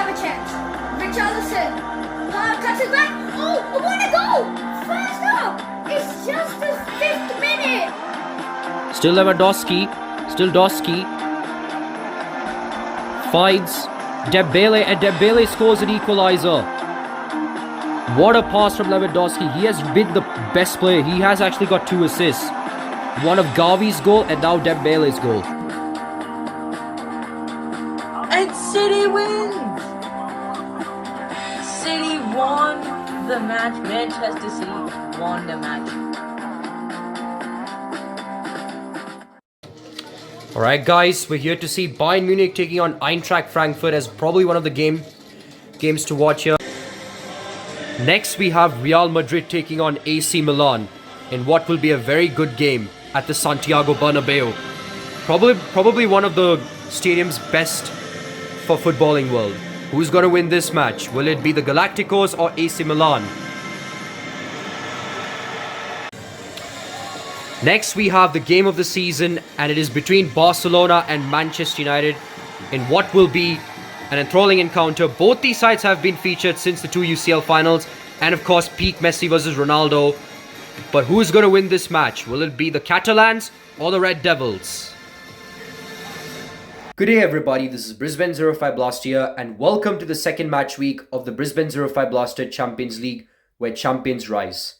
have a chance. Richarlison cuts it back. Oh, what a goal! First up! It's just the 5th minute. Still Lewandowski. Still Doski. Finds Dembele, and Dembele scores an equaliser. What a pass from Lewandowski. He has been the best player. He has actually got 2 assists. One of Gavi's goal and now Dembele's goal. And City wins! City won the match. Manchester City won the match. Alright guys, we're here to see Bayern Munich taking on Eintracht Frankfurt as probably one of the games to watch here. Next we have Real Madrid taking on AC Milan in what will be a very good game at the Santiago Bernabeu. Probably one of the stadium's best for footballing world. Who's going to win this match? Will it be the Galacticos or AC Milan? Next we have the game of the season, and it is between Barcelona and Manchester United in what will be an enthralling encounter. Both these sides have been featured since the 2 UCL finals, and of course peak Messi versus Ronaldo. But who is going to win this match? Will it be the Catalans or the Red Devils? Good day everybody, this is Brisbane05Blaster here, and welcome to the second match week of the Brisbane05Blaster Champions League, where champions rise.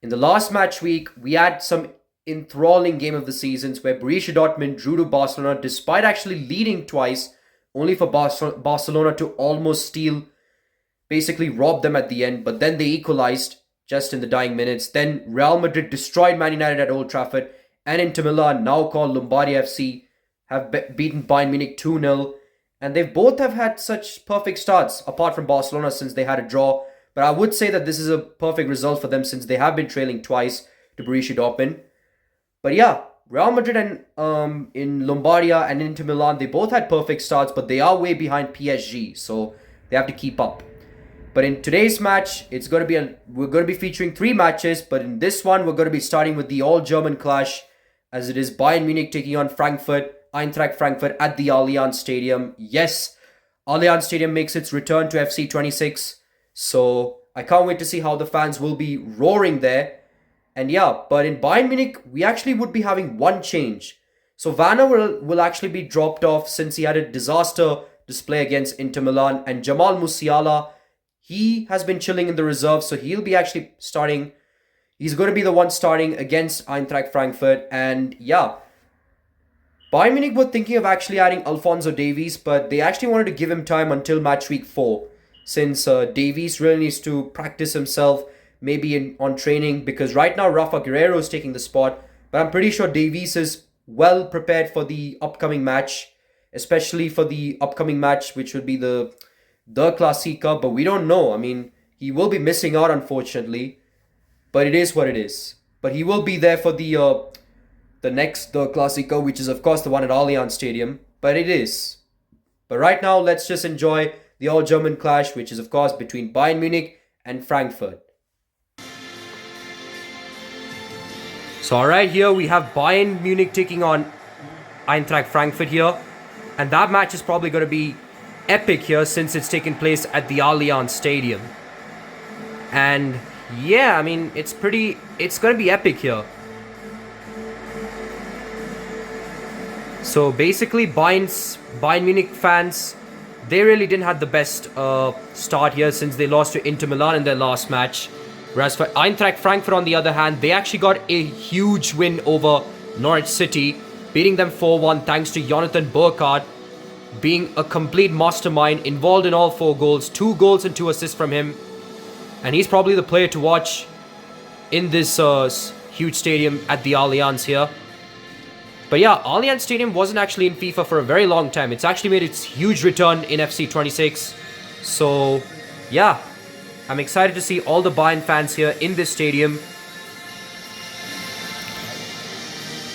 In the last match week, we had some enthralling game of the seasons where Borussia Dortmund drew to Barcelona despite actually leading twice, only for Barcelona to almost steal, basically rob them at the end, but then they equalized just in the dying minutes. Then Real Madrid destroyed Man United at Old Trafford, and Inter Milan, now called Lombardia FC, have beaten Bayern Munich 2-0, and they both have had such perfect starts, apart from Barcelona since they had a draw. But I would say that this is a perfect result for them since they have been trailing twice to Borussia Dortmund. But yeah, Real Madrid and in Lombardia and Inter Milan, they both had perfect starts, but they are way behind PSG, so they have to keep up. But in today's match, we're going to be featuring 3 matches, but in this one, we're going to be starting with the all-German clash, as it is Bayern Munich taking on Eintracht Frankfurt at the Allianz Stadium. Yes, Allianz Stadium makes its return to FC 26. So I can't wait to see how the fans will be roaring there. And yeah, but in Bayern Munich, we actually would be having one change. So Werner will actually be dropped off since he had a disaster display against Inter Milan. And Jamal Musiala, he has been chilling in the reserve. So he'll be actually starting. He's going to be the one starting against Eintracht Frankfurt. And yeah, Bayern Munich were thinking of actually adding Alphonso Davies, but they actually wanted to give him time until match week 4. Since Davies really needs to practice himself, maybe on training, because right now Rafa Guerreiro is taking the spot. But I'm pretty sure Davies is well prepared for the upcoming match, especially for the upcoming match, which would be the Clasica. But we don't know. I mean, he will be missing out, unfortunately. But it is what it is. But he will be there for the Clasica, which is of course the one at Allianz Stadium. But it is. But right now, let's just enjoy the all-German clash, which is of course between Bayern Munich and Frankfurt. So alright, here we have Bayern Munich taking on Eintracht Frankfurt here. And that match is probably going to be epic here since it's taking place at the Allianz Stadium. And yeah, I mean, it's going to be epic here. So basically, Bayern Munich fans, they really didn't have the best start here since they lost to Inter Milan in their last match. Whereas for Eintracht Frankfurt, on the other hand, they actually got a huge win over Norwich City, beating them 4-1 thanks to Jonathan Burkhardt being a complete mastermind, involved in all 4 goals, 2 goals and 2 assists from him. And he's probably the player to watch in this huge stadium at the Allianz here. But yeah, Allianz Stadium wasn't actually in FIFA for a very long time. It's actually made its huge return in FC 26. So yeah, I'm excited to see all the Bayern fans here in this stadium.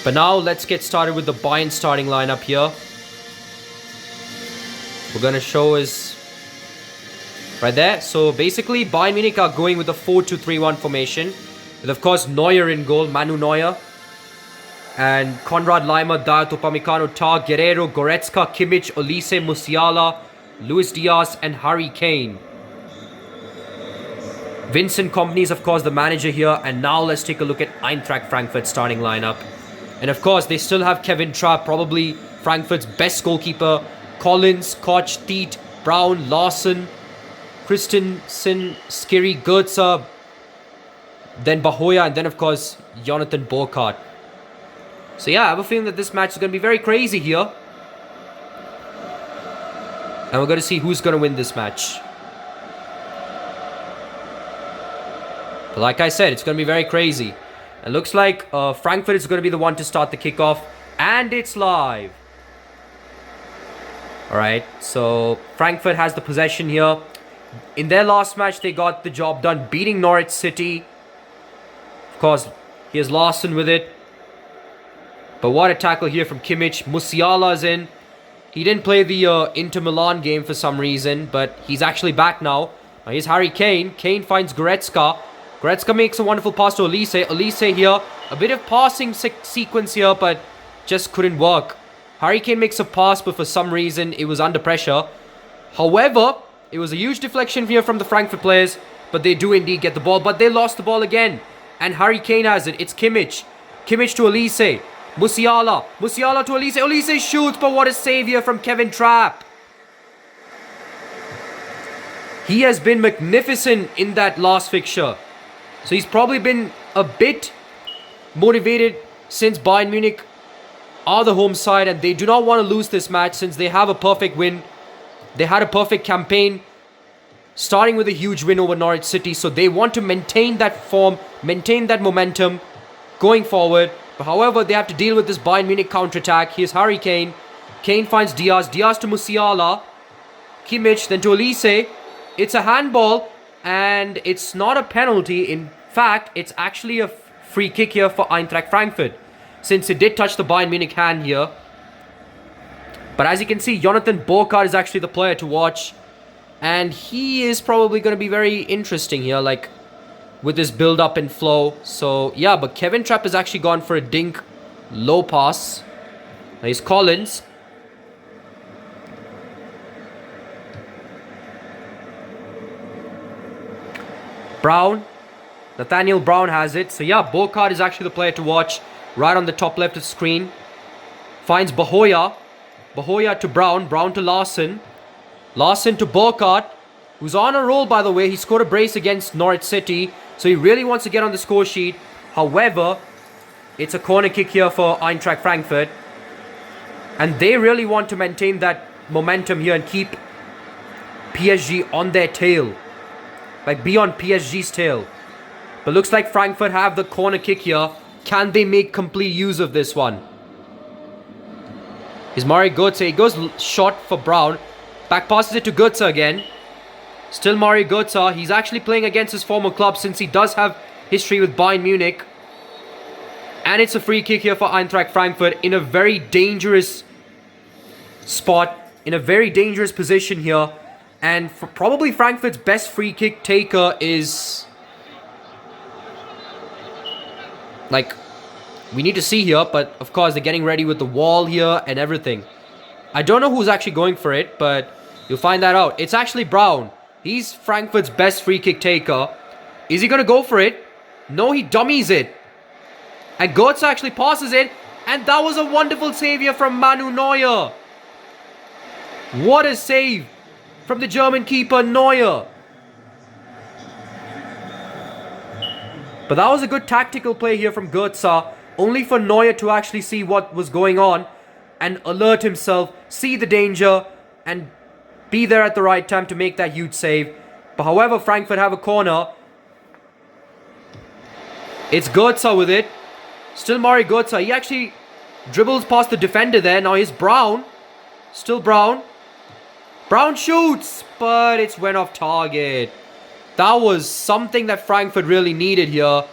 But now let's get started with the Bayern starting lineup here. We're going to show is right there. So basically, Bayern Munich are going with a 4-2-3-1 formation. With of course Neuer in goal, Manu Neuer. And Konrad Laimer, Dayot Upamecano, Tar, Guerreiro, Goretzka, Kimmich, Olise, Musiala, Luis Diaz and Harry Kane. Vincent Kompany is, of course, the manager here. And now let's take a look at Eintracht Frankfurt starting lineup. And, of course, they still have Kevin Trapp, probably Frankfurt's best goalkeeper. Collins, Koch, Thiet, Brown, Larson, Christensen, Skiri, Goetze, then Bahoya, and then, of course, Jonathan Burkardt. So, yeah, I have a feeling that this match is going to be very crazy here. And we're going to see who's going to win this match. But like I said, it's going to be very crazy. It looks like Frankfurt is going to be the one to start the kickoff. And it's live. Alright, so Frankfurt has the possession here. In their last match, they got the job done, beating Norwich City. Of course, here's Larson with it. But what a tackle here from Kimmich. Musiala is in. He didn't play the Inter Milan game for some reason, but he's actually back now. Now here's Harry Kane. Kane finds Goretzka. Goretzka makes a wonderful pass to Elise. Elise here. A bit of passing sequence here, but just couldn't work. Harry Kane makes a pass, but for some reason, it was under pressure. However, it was a huge deflection here from the Frankfurt players, but they do indeed get the ball, but they lost the ball again. And Harry Kane has it. It's Kimmich. Kimmich to Elise. Musiala. Musiala to Elise. Elise shoots, but what a save here from Kevin Trapp. He has been magnificent in that last fixture. So he's probably been a bit motivated since Bayern Munich are the home side and they do not want to lose this match since they have a perfect win. They had a perfect campaign starting with a huge win over Norwich City. So they want to maintain that form, maintain that momentum going forward. But however, they have to deal with this Bayern Munich counter-attack. Here's Harry Kane. Kane finds Diaz. Diaz to Musiala. Kimmich, then to Elise. It's a handball and it's not a penalty. In fact, it's actually a free kick here for Eintracht Frankfurt, since it did touch the Bayern Munich hand here. But as you can see, Jonathan Burkardt is actually the player to watch. And he is probably going to be very interesting here, like with this build-up and flow. So, yeah, but Kevin Trapp has actually gone for a dink low pass. Now he's Collins. Brown. Nathaniel Brown has it. So, yeah, Burkardt is actually the player to watch. Right on the top left of the screen. Finds Bahoya. Bahoya to Brown. Brown to Larson. Larson to Burkardt, who's on a roll, by the way. He scored a brace against Norwich City, so he really wants to get on the score sheet. However, it's a corner kick here for Eintracht Frankfurt. And they really want to maintain that momentum here and keep PSG on their tail. Like, be on PSG's tail. But looks like Frankfurt have the corner kick here. Can they make complete use of this one? Here's Mario Götze. He goes short for Brown. Back passes it to Goetze again. Still Mario Götze. He's actually playing against his former club since he does have history with Bayern Munich. And it's a free kick here for Eintracht Frankfurt in a very dangerous spot. In a very dangerous position here. And for probably Frankfurt's best free kick taker is... like, we need to see here. But of course, they're getting ready with the wall here and everything. I don't know who's actually going for it, but you'll find that out. It's actually Brown. He's Frankfurt's best free kick taker. Is he going to go for it? No, he dummies it. And Götze actually passes it. And that was a wonderful save here from Manu Neuer. What a save from the German keeper, Neuer. But that was a good tactical play here from Götze. Only for Neuer to actually see what was going on. And alert himself, see the danger, and be there at the right time to make that huge save. But however, Frankfurt have a corner. It's Goetze with it. Still Mario Götze. He actually dribbles past the defender there. Now here's Brown. Still Brown. Brown shoots, but it's went off target. That was something that Frankfurt really needed here.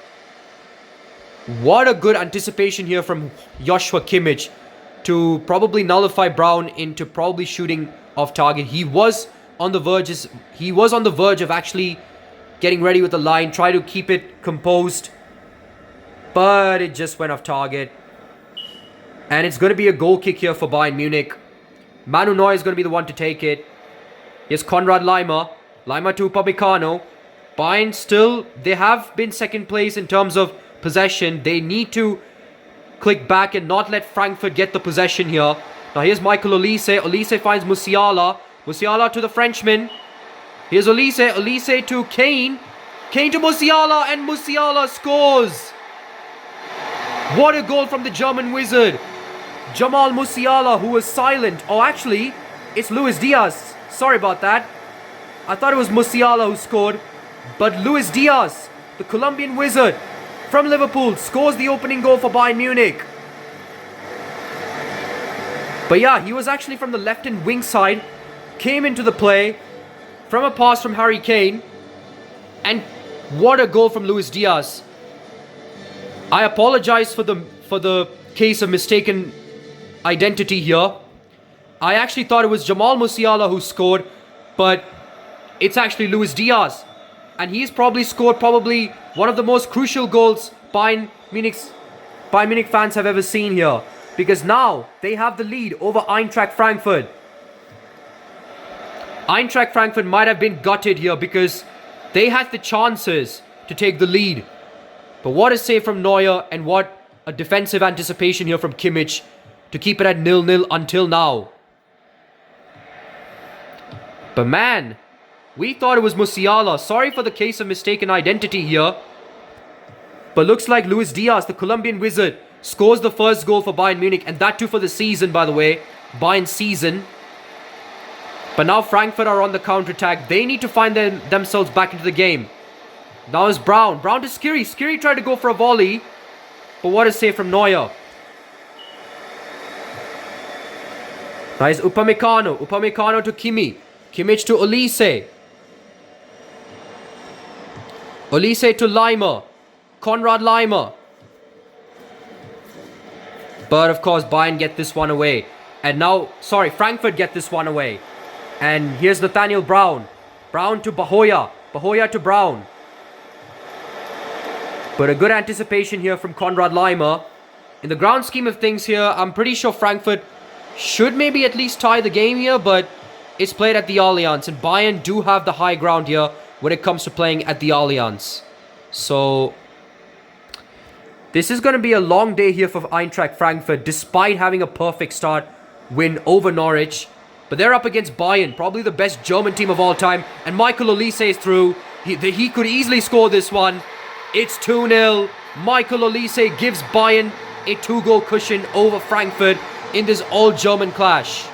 What a good anticipation here from Joshua Kimmich to probably nullify Brown into probably shooting off target. He was on the verge of actually getting ready with the line, try to keep it composed, but it just went off target. And it's going to be a goal kick here for Bayern Munich. Manu Neuer is going to be the one to take it. Here's Konrad Laimer. Laimer to Upamecano. Bayern still, they have been second place in terms of possession. They need to click back and not let Frankfurt get the possession here. Now here's Michael Olise. Olise finds Musiala. Musiala to the Frenchman. Here's Olise. Olise to Kane. Kane to Musiala, and Musiala scores. What a goal from the German wizard. Jamal Musiala, who was silent. Oh, actually, it's Luis Diaz. Sorry about that. I thought it was Musiala who scored. But Luis Diaz, the Colombian wizard from Liverpool, scores the opening goal for Bayern Munich. But yeah, he was actually from the left-hand wing side. Came into the play from a pass from Harry Kane. And what a goal from Luis Diaz. I apologize for the case of mistaken identity here. I actually thought it was Jamal Musiala who scored, but it's actually Luis Diaz. And he's probably scored one of the most crucial goals Bayern Munich fans have ever seen here. Because now they have the lead over Eintracht Frankfurt. Eintracht Frankfurt might have been gutted here because they had the chances to take the lead. But what a save from Neuer, and what a defensive anticipation here from Kimmich to keep it at 0-0 until now. But man, we thought it was Musiala. Sorry for the case of mistaken identity here. But looks like Luis Diaz, the Colombian wizard, scores the first goal for Bayern Munich. And that too for the season, by the way. Bayern season. But now Frankfurt are on the counter-attack. They need to find themselves back into the game. Now is Brown. Brown to Skiri. Skiri tried to go for a volley. But what a save from Neuer. Nice Upamecano. Upamecano to Kimi. Kimmich to Olise. Olise to Laimer. Konrad Laimer. But of course Bayern get this one away. And now, Frankfurt get this one away. And here's Nathaniel Brown. Brown to Bahoya. Bahoya to Brown. But a good anticipation here from Konrad Laimer. In the ground scheme of things here, I'm pretty sure Frankfurt should maybe at least tie the game here, but it's played at the Allianz, and Bayern do have the high ground here when it comes to playing at the Allianz. So this is going to be a long day here for Eintracht Frankfurt, despite having a perfect start win over Norwich. But they're up against Bayern, probably the best German team of all time, and Michael Olise is through. He could easily score this one. It's 2-0. Michael Olise gives Bayern a 2-goal cushion over Frankfurt in this all-German clash.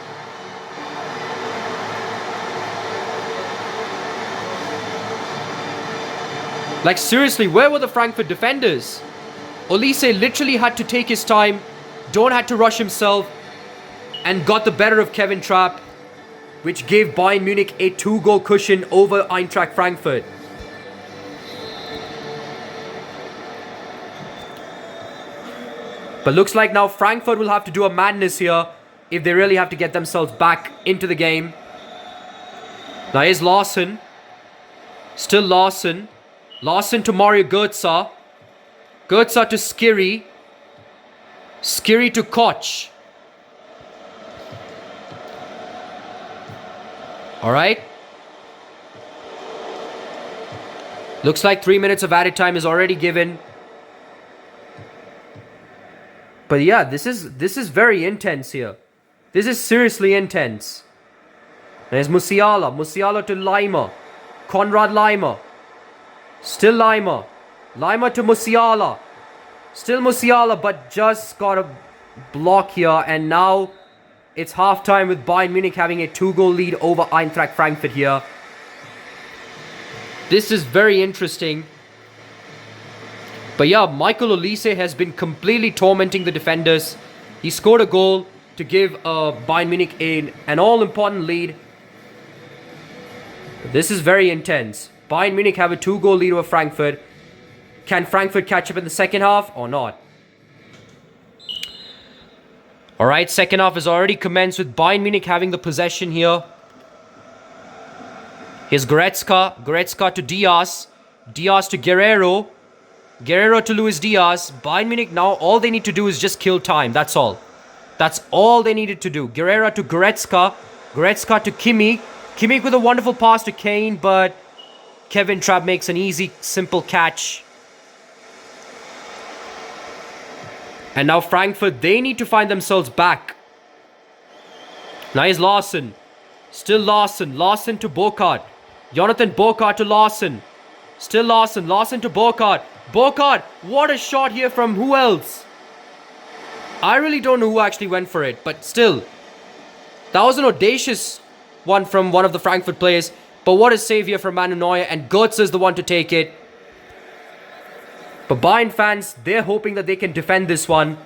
Like seriously, where were the Frankfurt defenders? Olise literally had to take his time, Dorn had to rush himself, and got the better of Kevin Trapp, which gave Bayern Munich a 2-goal cushion over Eintracht Frankfurt. But looks like now Frankfurt will have to do a madness here if they really have to get themselves back into the game. Now here's Larson. Still Larson. Larson to Mario Götze. Götze to Skiri. Skiri to Koch. Alright. Looks like 3 minutes of added time is already given. But yeah, this is very intense here. This is seriously intense. There's Musiala. Musiala to Laimer. Konrad Laimer. Still Laimer. Laimer to Musiala. Still Musiala, but just got a block here. And now it's half-time with Bayern Munich having a 2-goal lead over Eintracht Frankfurt here. This is very interesting. But yeah, Michael Olise has been completely tormenting the defenders. He scored a goal to give Bayern Munich an all-important lead. This is very intense. Bayern Munich have a 2-goal lead over Frankfurt. Can Frankfurt catch up in the second half or not? Alright, second half has already commenced with Bayern Munich having the possession here. Here's Goretzka. Goretzka to Diaz. Diaz to Guerrero. Guerrero to Luis Diaz. Bayern Munich now, all they need to do is just kill time. That's all. That's all they needed to do. Guerrero to Goretzka. Goretzka to Kimi. Kimmich with a wonderful pass to Kane, but Kevin Trapp makes an easy, simple catch. And now Frankfurt, they need to find themselves back. Now here's Larson. Still Larson. Larson to Burkhardt. Jonathan Burkhardt to Larson. Still Larson. Larson to Burkhardt. Burkhardt, what a shot here from who else? I really don't know who actually went for it, but still. That was an audacious one from one of the Frankfurt players. But what a save here from Manu Neuer, and Götze is the one to take it. But Bayern fans, they're hoping that they can defend this one.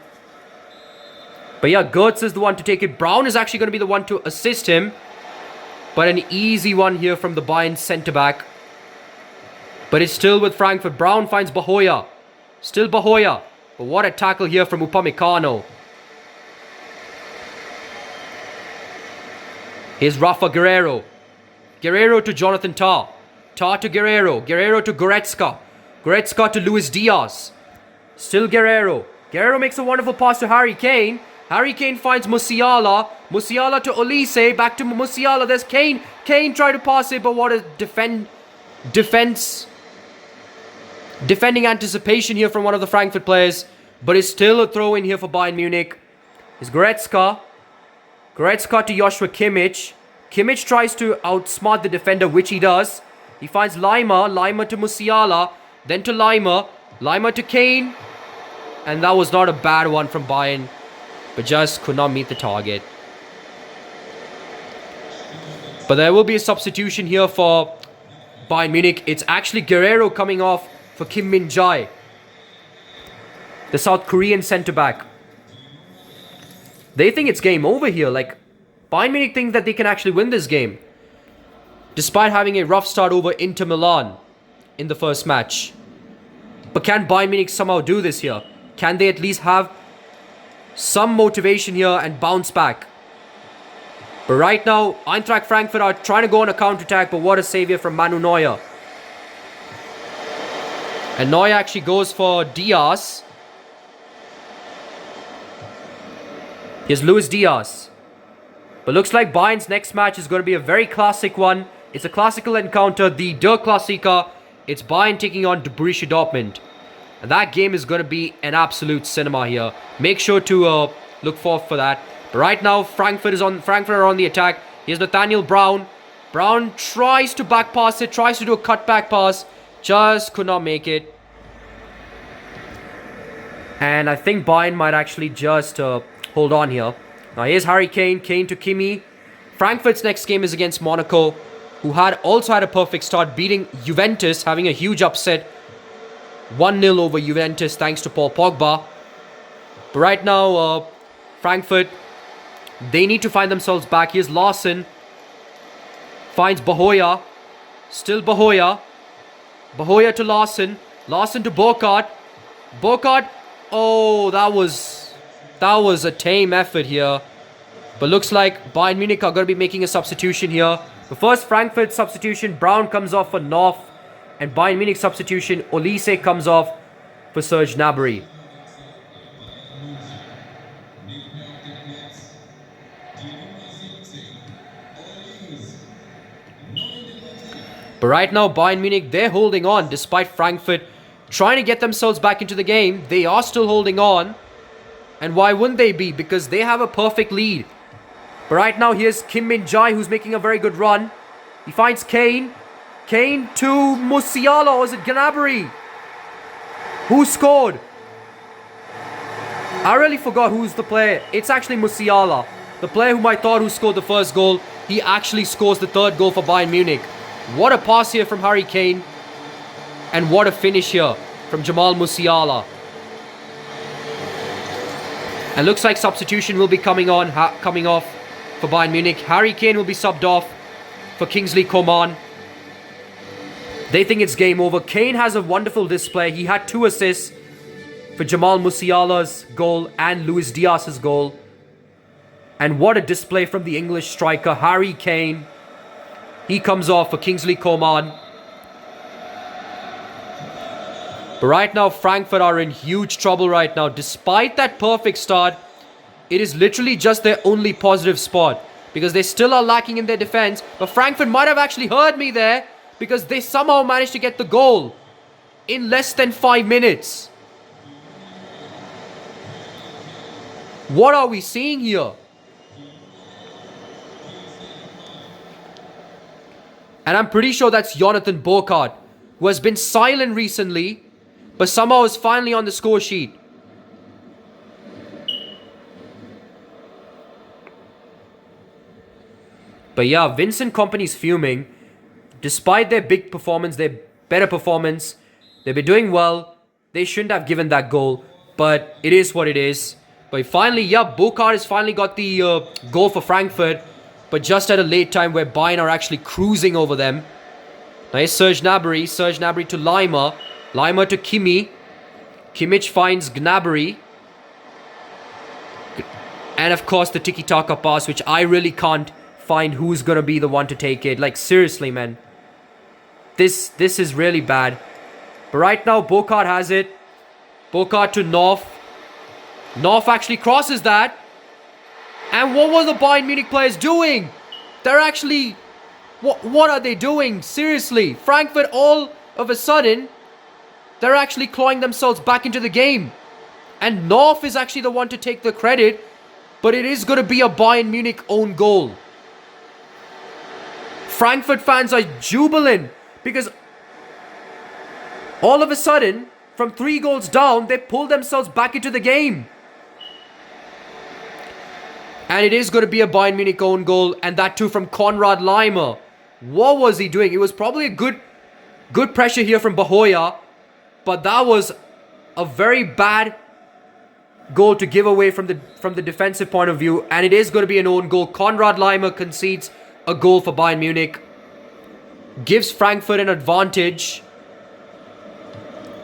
But yeah, Götze is the one to take it. Brown is actually going to be the one to assist him. But an easy one here from the Bayern centre-back. But it's still with Frankfurt. Brown finds Bahoya. Still Bahoya. But what a tackle here from Upamecano. Here's Rafa Guerreiro. Guerreiro to Jonathan Tah. Tah to Guerreiro. Guerreiro to Goretzka. Goretzka to Luis Diaz. Still Guerreiro. Guerreiro makes a wonderful pass to Harry Kane. Harry Kane finds Musiala. Musiala to Olise. Back to Musiala. There's Kane. Kane tried to pass it, but what a defending anticipation here from one of the Frankfurt players. But it's still a throw in here for Bayern Munich. It's Goretzka. Goretzka to Joshua Kimmich. Kimmich tries to outsmart the defender, which he does. He finds Lima. Lima to Musiala. Then to Lima. Lima to Kane. And that was not a bad one from Bayern. But just could not meet the target. But there will be a substitution here for Bayern Munich. It's actually Guerreiro coming off for Kim Min-jae, the South Korean centre-back. They think it's game over here. Like, Bayern Munich think that they can actually win this game, despite having a rough start over Inter Milan in the first match. But can Bayern Munich somehow do this here? Can they at least have some motivation here and bounce back? But right now, Eintracht Frankfurt are trying to go on a counter-attack, but what a save here from Manu Neuer. And Neuer actually goes for Diaz. Here's Luis Diaz. But looks like Bayern's next match is going to be a very classic one. It's a classical encounter, the Der Klassiker. It's Bayern taking on Borussia Dortmund. And that game is going to be an absolute cinema here. Make sure to look forward for that. But right now, Frankfurt are on the attack. Here's Nathaniel Brown. Brown tries to back pass it, tries to do a cutback pass. Just could not make it. And I think Bayern might actually just hold on here. Now here's Harry Kane. Kane to Kimi. Frankfurt's next game is against Monaco, who also had a perfect start, beating Juventus, having a huge upset. 1-0 over Juventus thanks to Paul Pogba. But right now, Frankfurt, they need to find themselves back. Here's Larson. Finds Bahoya. Still Bahoya. Bahoya to Larson. Larson to Burkhardt. Burkhardt. Oh, that was a tame effort here. But looks like Bayern Munich are going to be making a substitution here. The first Frankfurt substitution, Brown comes off for North. And Bayern Munich substitution, Olise comes off for Serge Gnabry. But right now, Bayern Munich, they're holding on despite Frankfurt trying to get themselves back into the game. They are still holding on. And why wouldn't they be? Because they have a perfect lead. But right now, here's Kim Min-jae, who's making a very good run. He finds Kane. Kane to Musiala, or is it Gnabry? Who scored? I really forgot who's the player. It's actually Musiala. The player whom I thought who scored the first goal. He actually scores the third goal for Bayern Munich. What a pass here from Harry Kane. And what a finish here from Jamal Musiala. And looks like substitution will be coming off for Bayern Munich. Harry Kane will be subbed off for Kingsley Coman. They think it's game over. Kane has a wonderful display. He had 2 assists for Jamal Musiala's goal and Luis Diaz's goal. And what a display from the English striker, Harry Kane. He comes off for Kingsley Coman. But right now, Frankfurt are in huge trouble right now. Despite that perfect start, it is literally just their only positive spot. because they still are lacking in their defense. But Frankfurt might have actually heard me there, because they somehow managed to get the goal in less than 5 minutes. What are we seeing here? And I'm pretty sure that's Jonathan Burkardt, who has been silent recently, but somehow is finally on the score sheet. But yeah, Vincent Kompany's fuming. Despite their big performance, their better performance, they've been doing well. They shouldn't have given that goal, but it is what it is. But finally, yeah, Burkardt has finally got the goal for Frankfurt, but just at a late time where Bayern are actually cruising over them. Nice Serge Gnabry to Lima. Lima to Kimmich. Kimmich finds Gnabry. And of course the tiki-taka pass, which I really can't find who's gonna be the one to take it. Like, seriously, man. This is really bad. But right now, Burkardt has it. Burkardt to North. North actually crosses that. And what were the Bayern Munich players doing? They're actually... What are they doing? Seriously. Frankfurt, all of a sudden, they're actually clawing themselves back into the game. And North is actually the one to take the credit. But it is going to be a Bayern Munich own goal. Frankfurt fans are jubilant, because all of a sudden, from 3 goals down, they pull themselves back into the game. And it is going to be a Bayern Munich own goal, and that too from Konrad Laimer. What was he doing? It was probably a good pressure here from Bahoya, but that was a very bad goal to give away from the defensive point of view, and it is going to be an own goal. Konrad Laimer concedes a goal for Bayern Munich. Gives Frankfurt an advantage.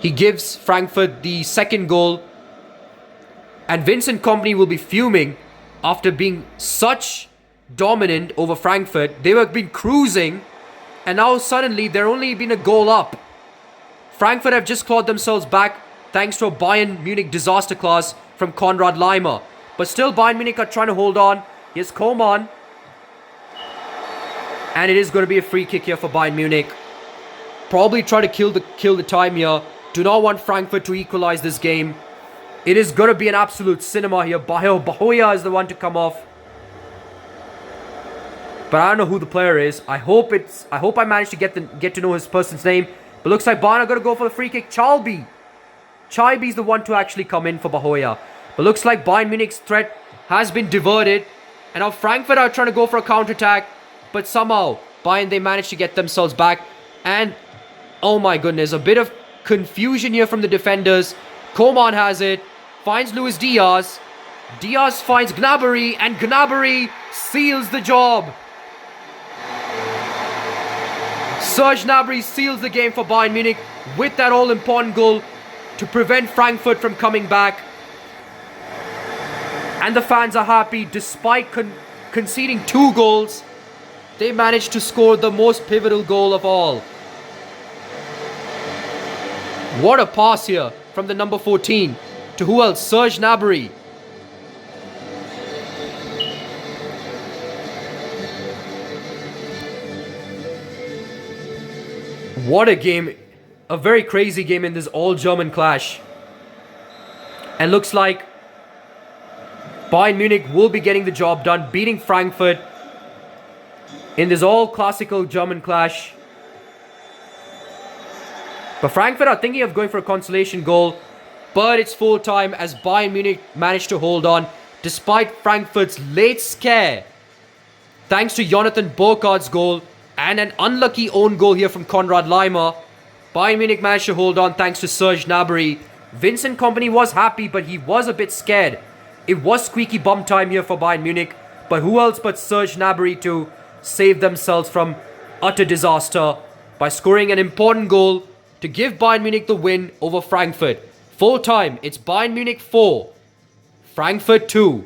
He gives Frankfurt the second goal. And Vincent Kompany will be fuming after being such dominant over Frankfurt. They were been cruising, and now suddenly they're only been a goal up. Frankfurt have just clawed themselves back thanks to a Bayern Munich disaster class from Konrad Laimer. But still Bayern Munich are trying to hold on. Here's Coman. And it is going to be a free kick here for Bayern Munich. Probably try to kill the time here. Do not want Frankfurt to equalize this game. It is going to be an absolute cinema here. Bahoya is the one to come off. But I don't know who the player is. I hope I managed to get to know his person's name. But looks like Bayern are going to go for the free kick. Chalby is the one to actually come in for Bahoya. But looks like Bayern Munich's threat has been diverted. And now Frankfurt are trying to go for a counter-attack. But somehow, Bayern, they managed to get themselves back. And, oh my goodness, a bit of confusion here from the defenders. Coman has it. Finds Luis Diaz. Diaz finds Gnabry. And Gnabry seals the job. Serge Gnabry seals the game for Bayern Munich with that all-important goal to prevent Frankfurt from coming back. And the fans are happy. Despite conceding 2 goals, they managed to score the most pivotal goal of all. What a pass here from the number 14 to who else? Serge Gnabry. What a game. A very crazy game in this all-German clash. And looks like Bayern Munich will be getting the job done, beating Frankfurt in this all-classical German clash. But Frankfurt are thinking of going for a consolation goal. But it's full time as Bayern Munich managed to hold on despite Frankfurt's late scare. Thanks to Jonathan Burkardt's goal and an unlucky own goal here from Konrad Laimer, Bayern Munich managed to hold on thanks to Serge Gnabry. Vincent Kompany was happy, but he was a bit scared. It was squeaky bum time here for Bayern Munich. But who else but Serge Gnabry to save themselves from utter disaster by scoring an important goal to give Bayern Munich the win over Frankfurt. Full time, it's Bayern Munich 4, Frankfurt 2.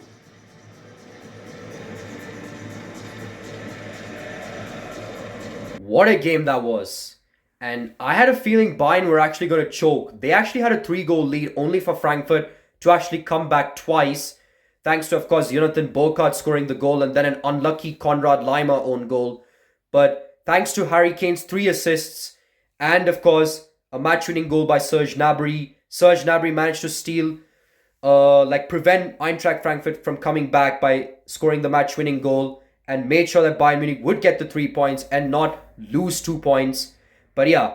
What a game that was. And I had a feeling Bayern were actually going to choke. They actually had a 3-goal lead only for Frankfurt to actually come back twice. thanks to, of course, Jonathan Burkhardt scoring the goal and then an unlucky Konrad Laimer own goal. But thanks to Harry Kane's 3 assists and, of course, a match-winning goal by Serge Gnabry. Serge Gnabry managed to prevent Eintracht Frankfurt from coming back by scoring the match-winning goal and made sure that Bayern Munich would get the 3 points and not lose 2 points. But yeah,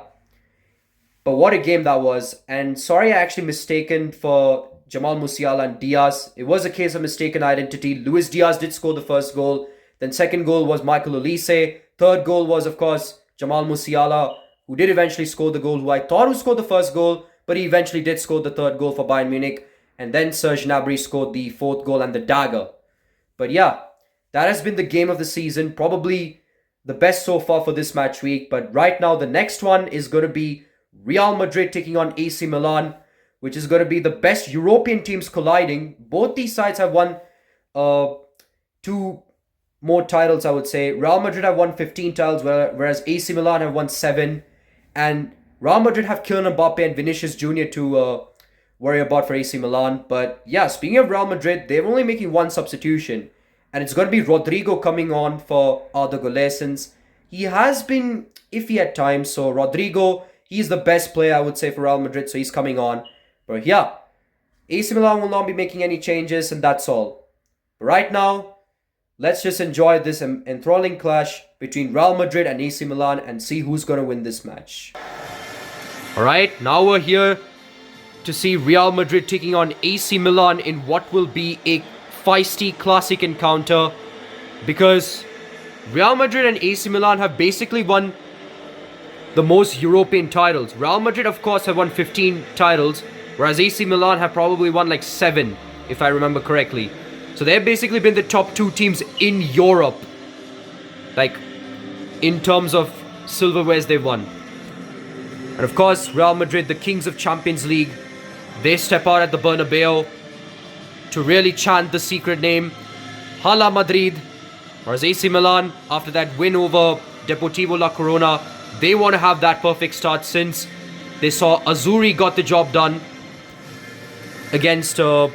but what a game that was. And sorry I actually mistaken for Jamal Musiala and Diaz. It was a case of mistaken identity. Luis Diaz did score the first goal. Then second goal was Michael Olise. Third goal was, of course, Jamal Musiala, who did eventually score the goal, who I thought would score the first goal, but he eventually did score the third goal for Bayern Munich. And then Serge Gnabry scored the fourth goal and the dagger. But yeah, that has been the game of the season. Probably the best so far for this match week. But right now, the next one is going to be Real Madrid taking on AC Milan, which is going to be the best European teams colliding. Both these sides have won 2 more titles, I would say. Real Madrid have won 15 titles, whereas AC Milan have won 7. And Real Madrid have Kylian Mbappe and Vinicius Jr. to worry about for AC Milan. But yeah, speaking of Real Madrid, they're only making 1 substitution. And it's going to be Rodrigo coming on for Arda Güler'sens. He has been iffy at times, so Rodrigo, he's the best player, I would say, for Real Madrid, so he's coming on. But yeah, AC Milan will not be making any changes, and that's all. But right now, let's just enjoy this enthralling clash between Real Madrid and AC Milan and see who's going to win this match. Alright, now we're here to see Real Madrid taking on AC Milan in what will be a feisty classic encounter, because Real Madrid and AC Milan have basically won the most European titles. Real Madrid, of course, have won 15 titles, whereas AC Milan have probably won like 7, if I remember correctly. So they've basically been the top 2 teams in Europe, like in terms of silverwares they've won. And of course, Real Madrid, the kings of Champions League, they step out at the Bernabeu to really chant the secret name, Hala Madrid. Whereas AC Milan, after that win over Deportivo La Corona, they want to have that perfect start since they saw Azzurri got the job done against Bayern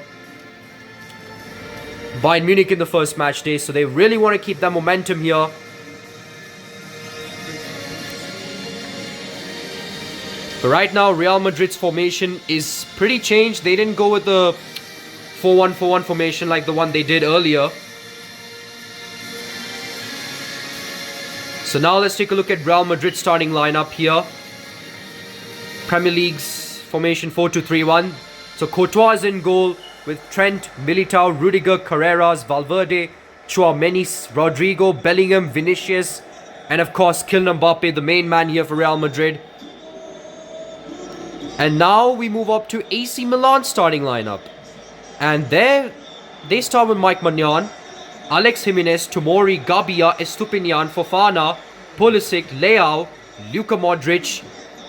Munich in the first match day. So they really want to keep that momentum here. But right now, Real Madrid's formation is pretty changed. They didn't go with the 4-1-4-1 formation like the one they did earlier. So now let's take a look at Real Madrid's starting lineup here. Premier League's formation 4-2-3-1. So Courtois is in goal with Trent, Militao, Rudiger, Carreras, Valverde, Tchouaméni, Rodrigo, Bellingham, Vinicius, and of course Kylian Mbappe, the main man here for Real Madrid. And now we move up to AC Milan's starting lineup. And there they start with Mike Maignan, Alex Jimenez, Tomori, Gabia, Estupinian, Fofana, Pulisic, Leao, Luka Modric,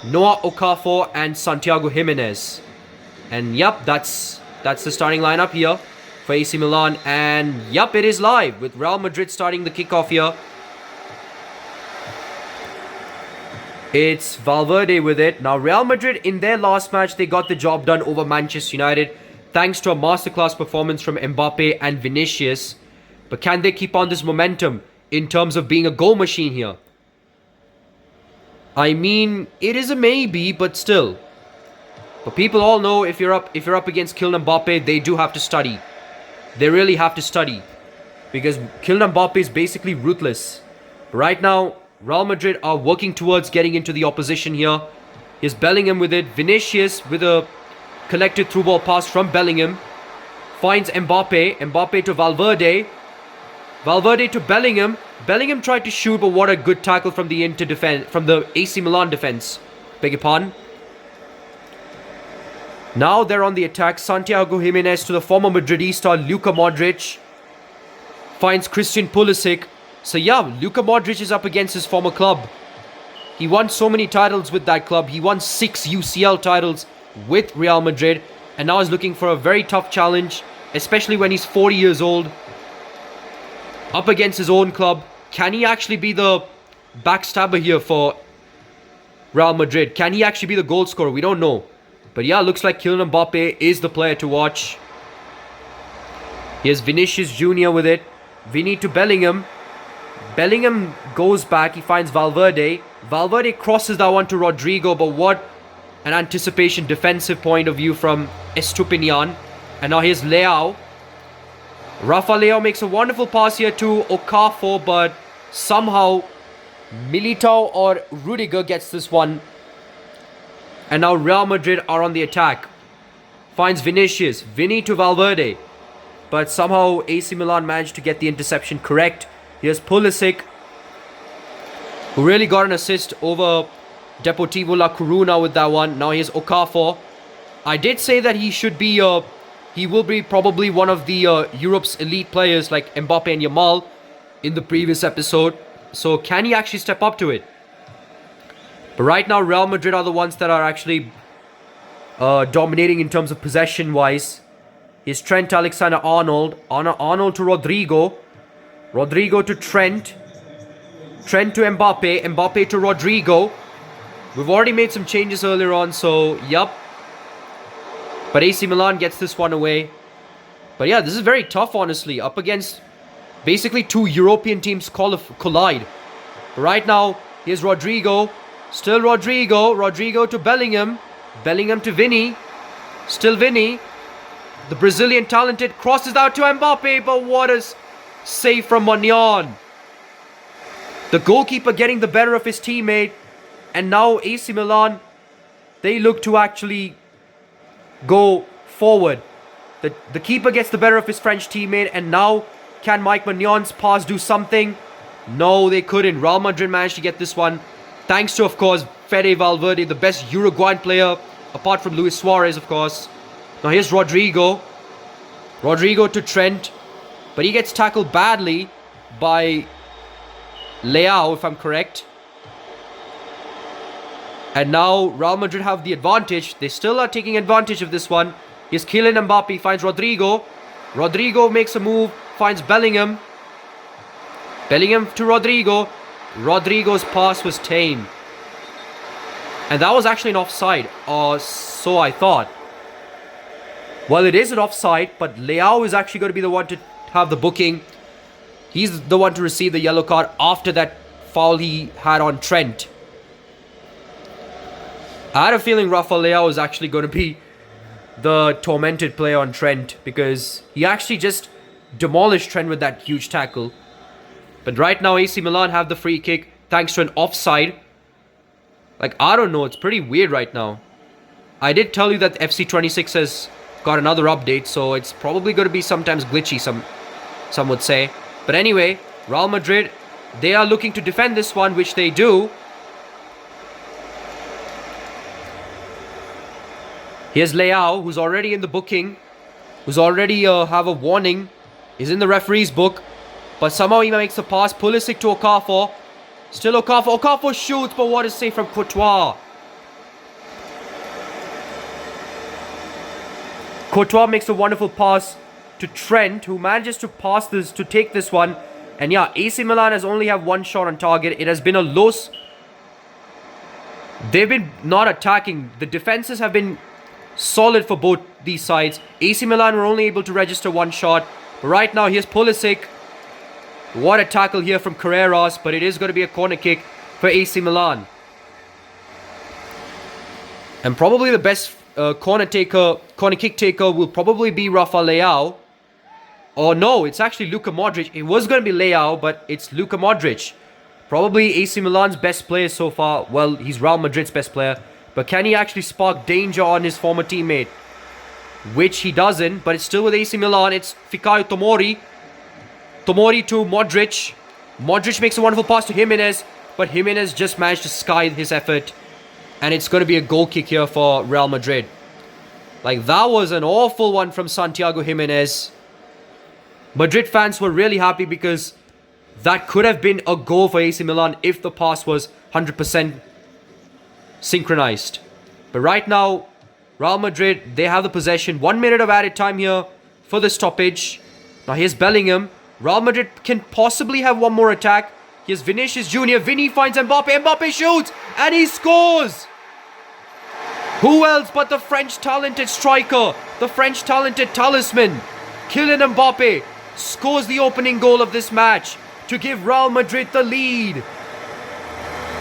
Noah Okafor, and Santiago Jimenez. And yep, that's the starting lineup here for AC Milan. And yep, it is live with Real Madrid starting the kickoff here. It's Valverde with it. Now Real Madrid, in their last match, they got the job done over Manchester United thanks to a masterclass performance from Mbappe and Vinicius. But can they keep on this momentum in terms of being a goal machine here? I mean, it is a maybe, but still. But people all know if you're up against Kylian Mbappe, they do have to study. They really have to study, because Kylian Mbappe is basically ruthless. But right now, Real Madrid are working towards getting into the opposition here. Here's Bellingham with it. Vinicius with a collected through ball pass from Bellingham. Finds Mbappe. Mbappe to Valverde. Valverde to Bellingham. Bellingham tried to shoot, but what a good tackle from the AC Milan defense. Beg your pardon. Now they're on the attack. Santiago Jimenez to the former Madridista Luka Modric. Finds Christian Pulisic. So yeah, Luka Modric is up against his former club. He won so many titles with that club. He won 6 UCL titles with Real Madrid. And now he's looking for a very tough challenge, especially when he's 40 years old. Up against his own club. Can he actually be the backstabber here for Real Madrid? Can he actually be the goal scorer? We don't know. But yeah, looks like Kylian Mbappe is the player to watch. Here's Vinicius Jr. with it. Vinny to Bellingham. Bellingham goes back. He finds Valverde. Valverde crosses that one to Rodrigo. But what an anticipation defensive point of view from Estupinian. And now here's Leao. Rafa Leao makes a wonderful pass here to Okafor. But somehow Militao or Rudiger gets this one. And now Real Madrid are on the attack. Finds Vinicius. Vinny to Valverde. But somehow AC Milan managed to get the interception correct. Here's Pulisic, who really got an assist over Deportivo La Coruna with that one. Now here's Okafor. I did say that he will be probably one of the Europe's elite players like Mbappe and Yamal in the previous episode. So can he actually step up to it? But right now Real Madrid are the ones that are actually dominating in terms of possession-wise. Here's Trent Alexander-Arnold. Arnold to Rodrigo. Rodrigo to Trent. Trent to Mbappe. Mbappe to Rodrigo. We've already made some changes earlier on, so yup. But AC Milan gets this one away. But yeah, this is very tough, honestly. Up against basically two European teams collide. But right now, here's Rodrigo. Still Rodrigo. Rodrigo to Bellingham. Bellingham to Vinny. Still Vinny. The Brazilian talented crosses out to Mbappe, but what a save from Magnan. The goalkeeper getting the better of his teammate. And now AC Milan, they look to actually go forward. The keeper gets the better of his French teammate. And now, can Mike Magnan's pass do something? No, they couldn't. Real Madrid managed to get this one. Thanks to, of course, Fede Valverde, the best Uruguayan player, apart from Luis Suarez, of course. Now here's Rodrigo. Rodrigo to Trent. But he gets tackled badly by Leao, if I'm correct. And now Real Madrid have the advantage. They still are taking advantage of this one. Here's Kylian Mbappe, finds Rodrigo. Rodrigo makes a move, finds Bellingham. Bellingham to Rodrigo. Rodrigo's pass was tame. And that was actually an offside. So I thought. Well, it is an offside, but Leao is actually going to be the one to have the booking. He's the one to receive the yellow card after that foul he had on Trent. I had a feeling Rafa Leao is actually going to be the tormented player on Trent, because he actually just demolished Trent with that huge tackle. But right now AC Milan have the free kick thanks to an offside. Like, I don't know, it's pretty weird right now. I did tell you that FC26 has got another update, so it's probably going to be sometimes glitchy, some would say. But anyway, Real Madrid, they are looking to defend this one, which they do. Here's Leao, who's already in the booking, who's already have a warning, is in the referee's book. But somehow he makes a pass. Pulisic to Okafor. Still Okafor. Okafor shoots, but what a save from Courtois. Courtois makes a wonderful pass to Trent, who manages to pass this, to take this one. And yeah, AC Milan has only have one shot on target. It has been a loss. They've been not attacking. The defenses have been solid for both these sides. AC Milan were only able to register one shot. But right now, here's Pulisic. What a tackle here from Carreras, but it is going to be a corner kick for AC Milan. And probably the best corner kick taker will probably be Rafa Leao. Or no, it's actually Luka Modric. It was going to be Leao, but it's Luka Modric. Probably AC Milan's best player so far. Well, he's Real Madrid's best player. But can he actually spark danger on his former teammate? Which he doesn't, but it's still with AC Milan. It's Fikayo Tomori. Tomori to Modric. Modric makes a wonderful pass to Jimenez, but Jimenez just managed to sky his effort. And it's going to be a goal kick here for Real Madrid. Like, that was an awful one from Santiago Jimenez. Madrid fans were really happy because that could have been a goal for AC Milan if the pass was 100% synchronized. But right now, Real Madrid, they have the possession. 1 minute of added time here for the stoppage. Now here's Bellingham. Real Madrid can possibly have one more attack. Here's Vinicius Jr. Vinny finds Mbappe. Mbappe shoots and he scores. Who else but the French talented striker, the French talented talisman, Kylian Mbappe scores the opening goal of this match to give Real Madrid the lead.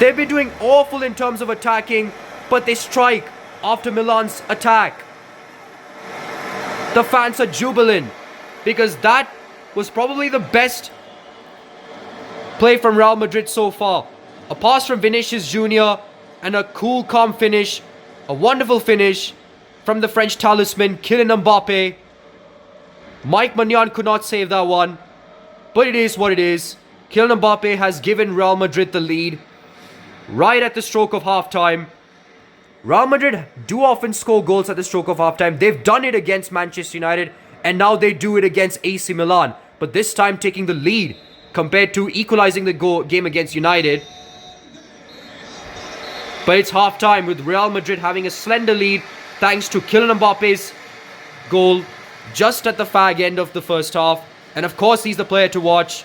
They've been doing awful in terms of attacking, but they strike after Milan's attack. The fans are jubilant because that was probably the best play from Real Madrid so far. A pass from Vinicius Jr. and a cool, calm finish. A wonderful finish from the French talisman, Kylian Mbappe. Mike Maignan could not save that one, but it is what it is. Kylian Mbappe has given Real Madrid the lead right at the stroke of halftime. Real Madrid do often score goals at the stroke of halftime. They've done it against Manchester United, and now they do it against AC Milan. But this time taking the lead compared to equalizing the game against United. But it's halftime with Real Madrid having a slender lead thanks to Kylian Mbappe's goal just at the fag end of the first half. And of course, he's the player to watch.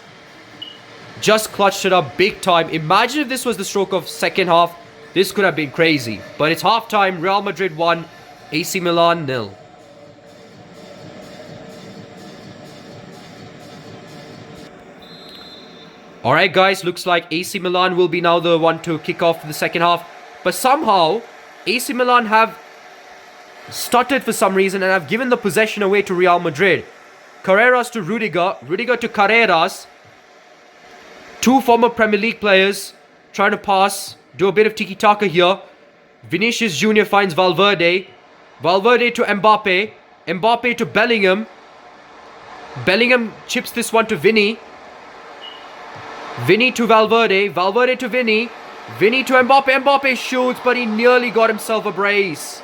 Just clutched it up big time. Imagine if this was the stroke of second half. This could have been crazy. But it's halftime. Real Madrid 1, AC Milan 0. Alright guys, looks like AC Milan will be now the one to kick off the second half. But somehow, AC Milan have stuttered for some reason and have given the possession away to Real Madrid. Carreras to Rudiger, Rudiger to Carreras. Two former Premier League players trying to pass, do a bit of tiki-taka here. Vinicius Jr. finds Valverde. Valverde to Mbappe. Mbappe to Bellingham. Bellingham chips this one to Vinny. Vinny to Valverde. Valverde to Vinny. Vinny to Mbappe. Mbappe shoots, but he nearly got himself a brace.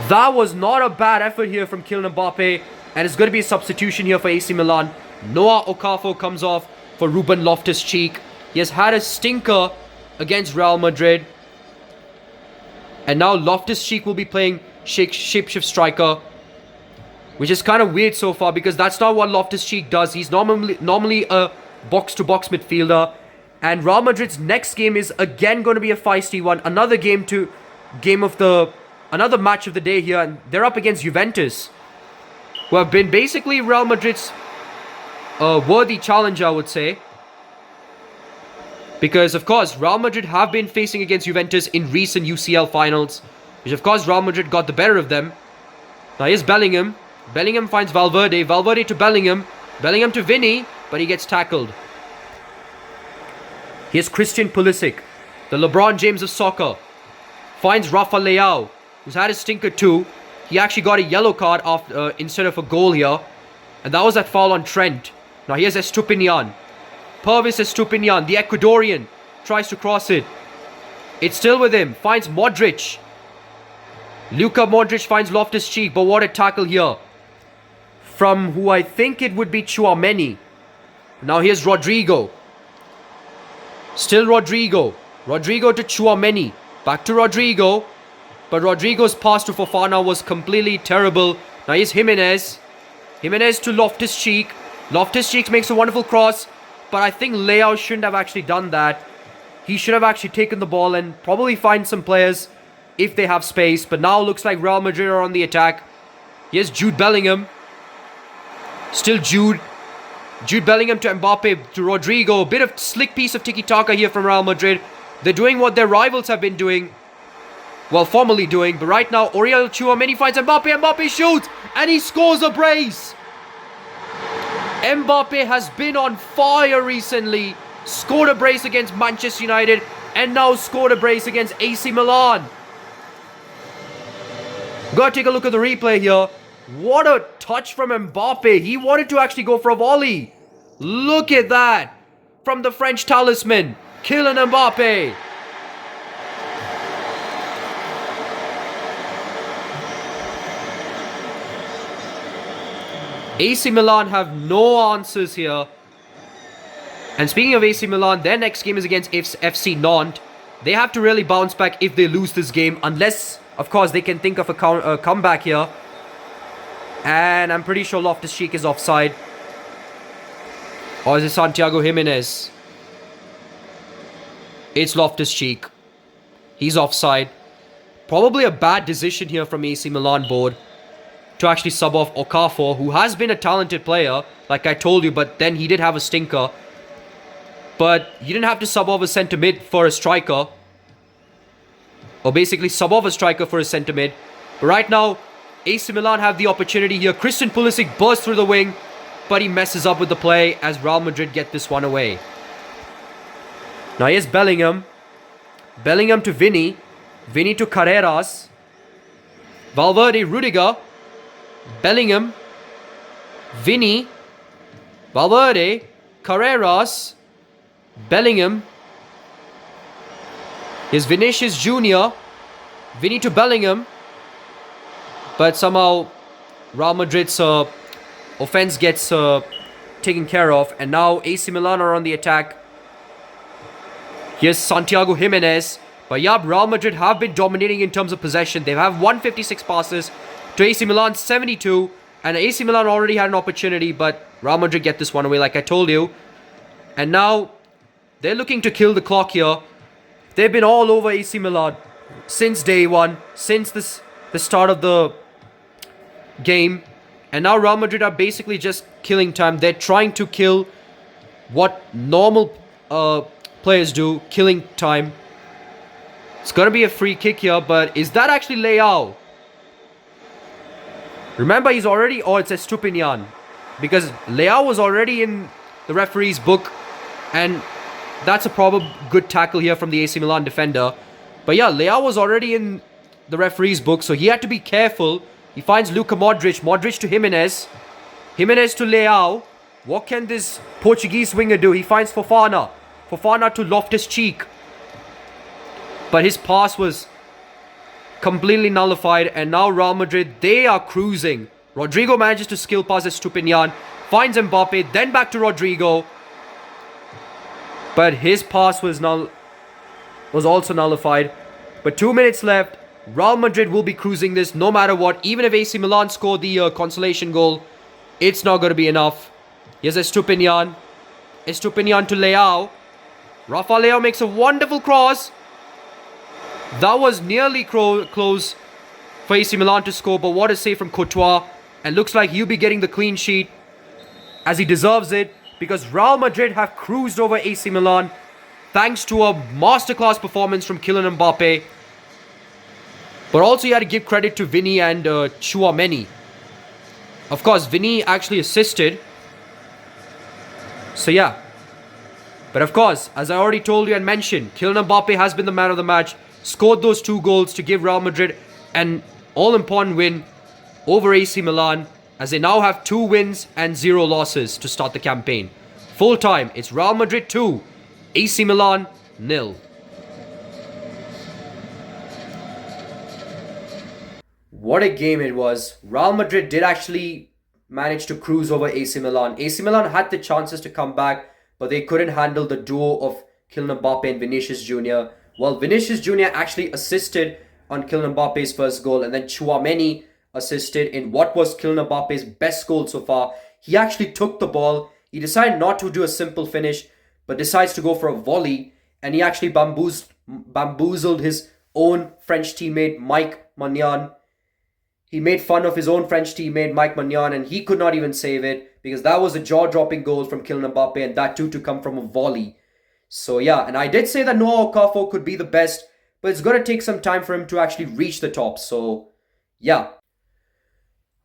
That was not a bad effort here from Kylian Mbappe. And it's going to be a substitution here for AC Milan. Noah Okafor comes off for Ruben Loftus-Cheek. He has had a stinker against Real Madrid. And now Loftus-Cheek will be playing shapeshift striker, which is kind of weird so far because that's not what Loftus-Cheek does. He's normally a box-to-box midfielder. And Real Madrid's next game is again going to be a feisty one. Another another match of the day here. And they're up against Juventus, who have been basically Real Madrid's worthy challenger, I would say. Because, of course, Real Madrid have been facing against Juventus in recent UCL finals, which, of course, Real Madrid got the better of them. Now, here's Bellingham. Bellingham finds Valverde. Valverde to Bellingham. Bellingham to Vinny, but he gets tackled. Here's Christian Pulisic, the LeBron James of soccer. Finds Rafa Leao, who's had a stinker too. He actually got a yellow card instead of a goal here. And that was that foul on Trent. Now here's Estupinian. Pervis Estupinian, the Ecuadorian, tries to cross it. It's still with him. Finds Modric. Luka Modric finds Loftus-Cheek, but what a tackle here from who I think it would be Tchouaméni. Now here's Rodrigo. Still Rodrigo. Rodrigo to Tchouaméni. Back to Rodrigo. But Rodrigo's pass to Fofana was completely terrible. Now here's Jimenez. Jimenez to Loftus-Cheek. Loftus-Cheek makes a wonderful cross. But I think Leao shouldn't have actually done that. He should have actually taken the ball and probably find some players if they have space. But now looks like Real Madrid are on the attack. Here's Jude Bellingham. Still Jude. Jude Bellingham to Mbappe to Rodrigo. A bit of slick piece of tiki-taka here from Real Madrid. They're doing what their rivals have been doing. Well, formerly doing. But right now, Auriel Tchouaméni finds Mbappe. Mbappe shoots. And he scores a brace. Mbappe has been on fire recently. Scored a brace against Manchester United. And now scored a brace against AC Milan. Gotta take a look at the replay here. What a touch from Mbappe. He wanted to actually go for a volley. Look at that. From the French talisman, Kylian Mbappe. AC Milan have no answers here. And speaking of AC Milan, their next game is against FC Nantes. They have to really bounce back if they lose this game. Unless, of course, they can think of a comeback here. And I'm pretty sure Loftus-Cheek is offside. Or is it Santiago Jimenez? It's Loftus-Cheek. He's offside. Probably a bad decision here from AC Milan board. to actually sub off Okafor, who has been a talented player, like I told you, but then he did have a stinker. But you didn't have to sub off a centre mid for a striker. Or basically sub off a striker for a centre mid. But right now, AC Milan have the opportunity here. Christian Pulisic bursts through the wing, but he messes up with the play as Real Madrid get this one away. Now here's Bellingham. Bellingham to Vinny. Vinny to Carreras. Valverde, Rudiger. Bellingham. Vinny. Valverde. Carreras. Bellingham. Here's Vinicius Jr. Vinny to Bellingham. But somehow Real Madrid's offense gets taken care of. And now AC Milan are on the attack. Here's Santiago Jimenez. But yeah, Real Madrid have been dominating in terms of possession. They have 156 passes to AC Milan 72. And AC Milan already had an opportunity, but Real Madrid get this one away like I told you. And now they're looking to kill the clock here. They've been all over AC Milan since day one, since the start of the game. And now Real Madrid are basically just killing time. They're trying to kill what normal players do, killing time. It's going to be a free kick here, but is that actually Leao? Remember, he's already... Oh, it's Estupinian. Because Leao was already in the referee's book. And that's a probable good tackle here from the AC Milan defender. But yeah, Leao was already in the referee's book, so he had to be careful. He finds Luka Modric. Modric to Jimenez. Jimenez to Leao. What can this Portuguese winger do? He finds Fofana. Fofana to Loftus-Cheek. But his pass was completely nullified. And now Real Madrid, they are cruising. Rodrigo manages to skill pass Estupinian. Finds Mbappe. Then back to Rodrigo. But his pass was also nullified. But 2 minutes left. Real Madrid will be cruising this no matter what. Even if AC Milan score the consolation goal, it's not going to be enough. Here's Estupinian. Estupinian to Leao. Rafa Leao makes a wonderful cross. That was nearly close for AC Milan to score, but what a save from Courtois. And looks like he'll be getting the clean sheet as he deserves it, because Real Madrid have cruised over AC Milan thanks to a masterclass performance from Kylian Mbappe. But also you had to give credit to Vinny and Tchouaméni. Of course, Vinny actually assisted. So yeah. But of course, as I already told you and mentioned, Kylian Mbappe has been the man of the match. Scored those 2 goals to give Real Madrid an all-important win over AC Milan, as they now have 2 wins and 0 losses to start the campaign. Full time, it's Real Madrid 2, AC Milan 0. What a game it was. Real Madrid did actually manage to cruise over AC Milan. AC Milan had the chances to come back, but they couldn't handle the duo of Kylian Mbappe and Vinicius Jr. Well, Vinicius Jr. actually assisted on Kylian Mbappe's first goal, and then Tchouaméni assisted in what was Kylian Mbappe's best goal so far. He actually took the ball. He decided not to do a simple finish, but decides to go for a volley, and he actually bamboozled his own French teammate, Mike Maignan. He made fun of his own French teammate, Mike Maignan, and he could not even save it, because that was a jaw-dropping goal from Kylian Mbappe, and that too to come from a volley. So yeah, and I did say that Noah Okafor could be the best, but it's going to take some time for him to actually reach the top. So yeah.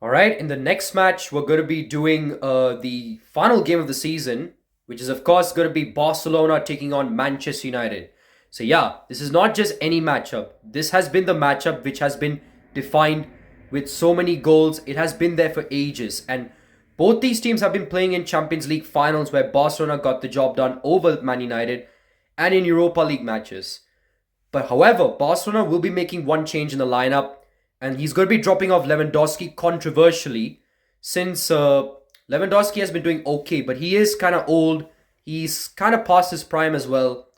Alright, in the next match, we're going to be doing the final game of the season, which is of course going to be Barcelona taking on Manchester United. So yeah, this is not just any matchup. This has been the matchup which has been defined with so many goals. It has been there for ages, and both these teams have been playing in Champions League finals, where Barcelona got the job done over Man United, and in Europa League matches. But however, Barcelona will be making one change in the lineup, and he's going to be dropping off Lewandowski controversially, since Lewandowski has been doing okay, but he is kind of old. He's kind of past his prime as well.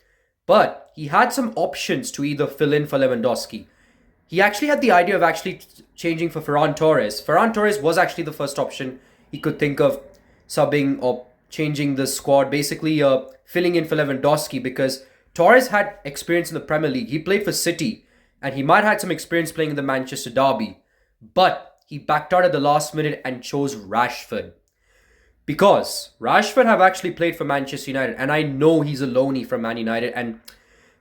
But he had some options to either fill in for Lewandowski. He actually had the idea of actually changing for Ferran Torres. Ferran Torres was actually the first option he could think of subbing or changing the squad, basically filling in for Lewandowski, because Torres had experience in the Premier League. He played for City, and he might have had some experience playing in the Manchester derby. But he backed out at the last minute and chose Rashford. Because Rashford have actually played for Manchester United, and I know he's a loanee from Man United, and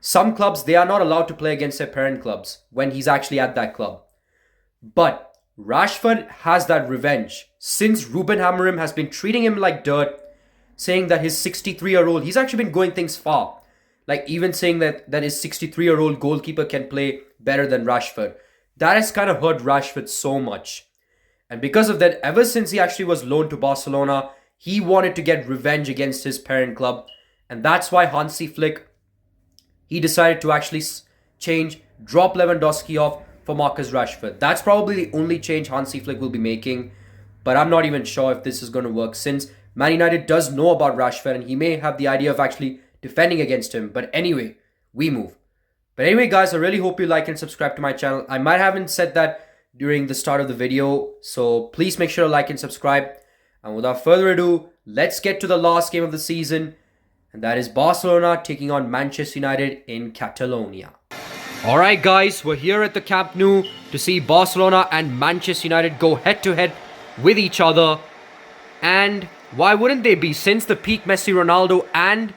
some clubs, they are not allowed to play against their parent clubs when he's actually at that club. But Rashford has that revenge since Ruben Amorim has been treating him like dirt, saying that his 63-year-old, he's actually been going things far. Like even saying that his 63-year-old goalkeeper can play better than Rashford. That has kind of hurt Rashford so much. And because of that, ever since he actually was loaned to Barcelona, he wanted to get revenge against his parent club. And that's why Hansi Flick, he decided to actually drop Lewandowski off for Marcus Rashford. That's probably the only change Hansi Flick will be making. But I'm not even sure if this is going to work, since Man United does know about Rashford and he may have the idea of actually defending against him. But anyway, we move. But anyway, guys, I really hope you like and subscribe to my channel. I might haven't said that during the start of the video, so please make sure to like and subscribe. And without further ado, let's get to the last game of the season, and that is Barcelona taking on Manchester United in Catalonia. Alright guys, we're here at the Camp Nou to see Barcelona and Manchester United go head to head with each other. And why wouldn't they be, since the peak Messi, Ronaldo and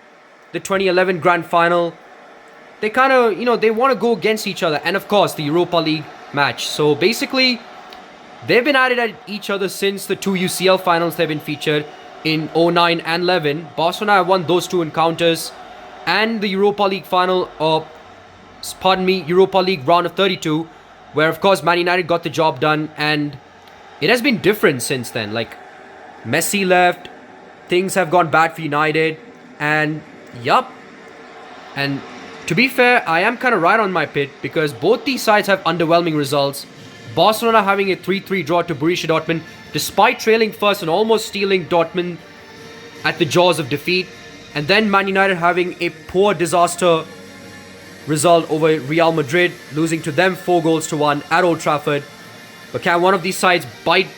the 2011 Grand Final, they kind of, they want to go against each other. And of course, the Europa League match. So basically, they've been at it at each other since the two UCL finals they've been featured in 09 and 11. Barcelona have won those two encounters. And the Europa League final, Europa League round of 32, where of course Man United got the job done. And it has been different since then. Like, Messi left, things have gone bad for United, and yup. And to be fair, I am kind of right on my pit, because both these sides have underwhelming results. Barcelona having a 3-3 draw to Borussia Dortmund, despite trailing first and almost stealing Dortmund at the jaws of defeat. And then Man United having a poor disaster result over Real Madrid, losing to them 4-1 at Old Trafford. But can one of these sides bite?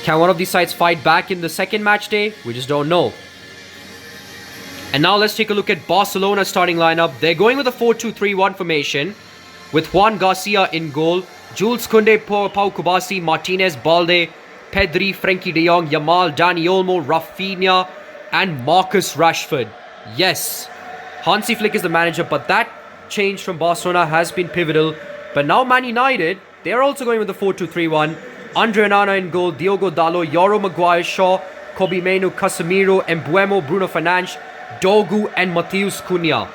Can one of these sides fight back in the second match day? We just don't know. And now let's take a look at Barcelona's starting lineup. They're going with a 4-2-3-1 formation, with Juan Garcia in goal, Jules Koundé, Pau Kubasi, Martinez, Balde, Pedri, Frenkie de Jong, Yamal, Dani Olmo, Rafinha, and Marcus Rashford. Yes, Hansi Flick is the manager, but that change from Barcelona has been pivotal. But now Man United, they're also going with the 4-2-3-1. Andre Onana in goal, Diogo Dalot, Yoro Maguire, Shaw, Kobbie Mainoo, Casemiro, Mbeumo, Bruno Fernandes, Dogu, and Matheus Cunha.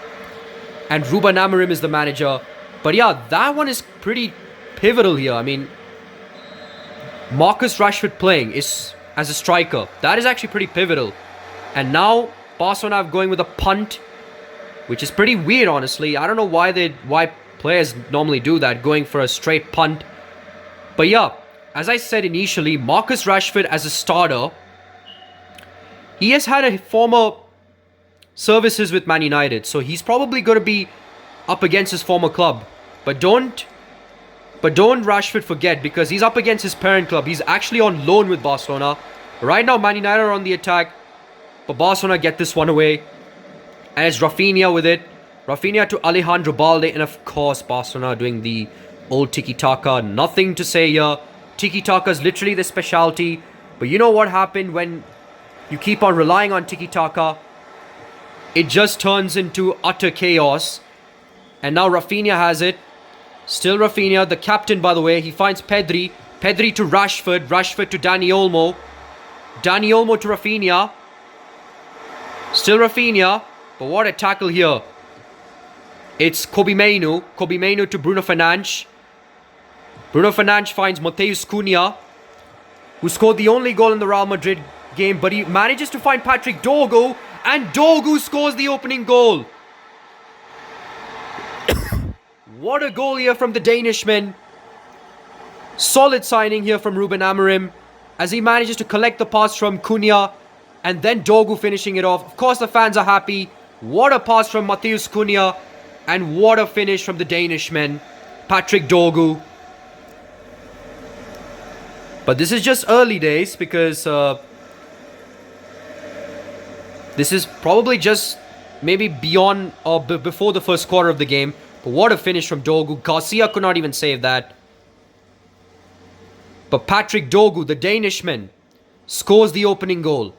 And Ruben Amorim is the manager. But yeah, that one is pretty pivotal here. I mean, Marcus Rashford playing is as a striker. That is actually pretty pivotal. And now Barcelona are going with a punt, which is pretty weird, honestly. I don't know why players normally do that, going for a straight punt. But yeah, as I said initially, Marcus Rashford as a starter, he has had a former services with Man United, so he's probably going to be up against his former club. But don't Rashford forget, because he's up against his parent club. He's actually on loan with Barcelona. Right now, Man United are on the attack, but Barcelona get this one away. And it's Rafinha with it. Rafinha to Alejandro Balde, and of course, Barcelona doing the old tiki-taka. Nothing to say here. Tiki-taka is literally the specialty. But you know what happened when you keep on relying on tiki-taka? It just turns into utter chaos. And now Rafinha has it. Still Rafinha, the captain, by the way. He finds Pedri. Pedri to Rashford. Rashford to Dani Olmo. Dani Olmo to Rafinha. Still Rafinha. But what a tackle here. It's Kobbie Mainoo. Kobbie Mainoo to Bruno Fernandes. Bruno Fernandes finds Matheus Cunha, who scored the only goal in the Real Madrid game. But he manages to find Patrick Dogu. And Dogu scores the opening goal. What a goal here from the Danishman. Solid signing here from Ruben Amorim, as he manages to collect the pass from Cunha, and then Dogu finishing it off. Of course, the fans are happy. What a pass from Matheus Cunha, and what a finish from the Danishman, Patrick Dogu. But this is just early days, because this is probably just maybe beyond or before the first quarter of the game. But what a finish from Dogu. Garcia could not even save that. But Patrick Dogu, the Danishman, scores the opening goal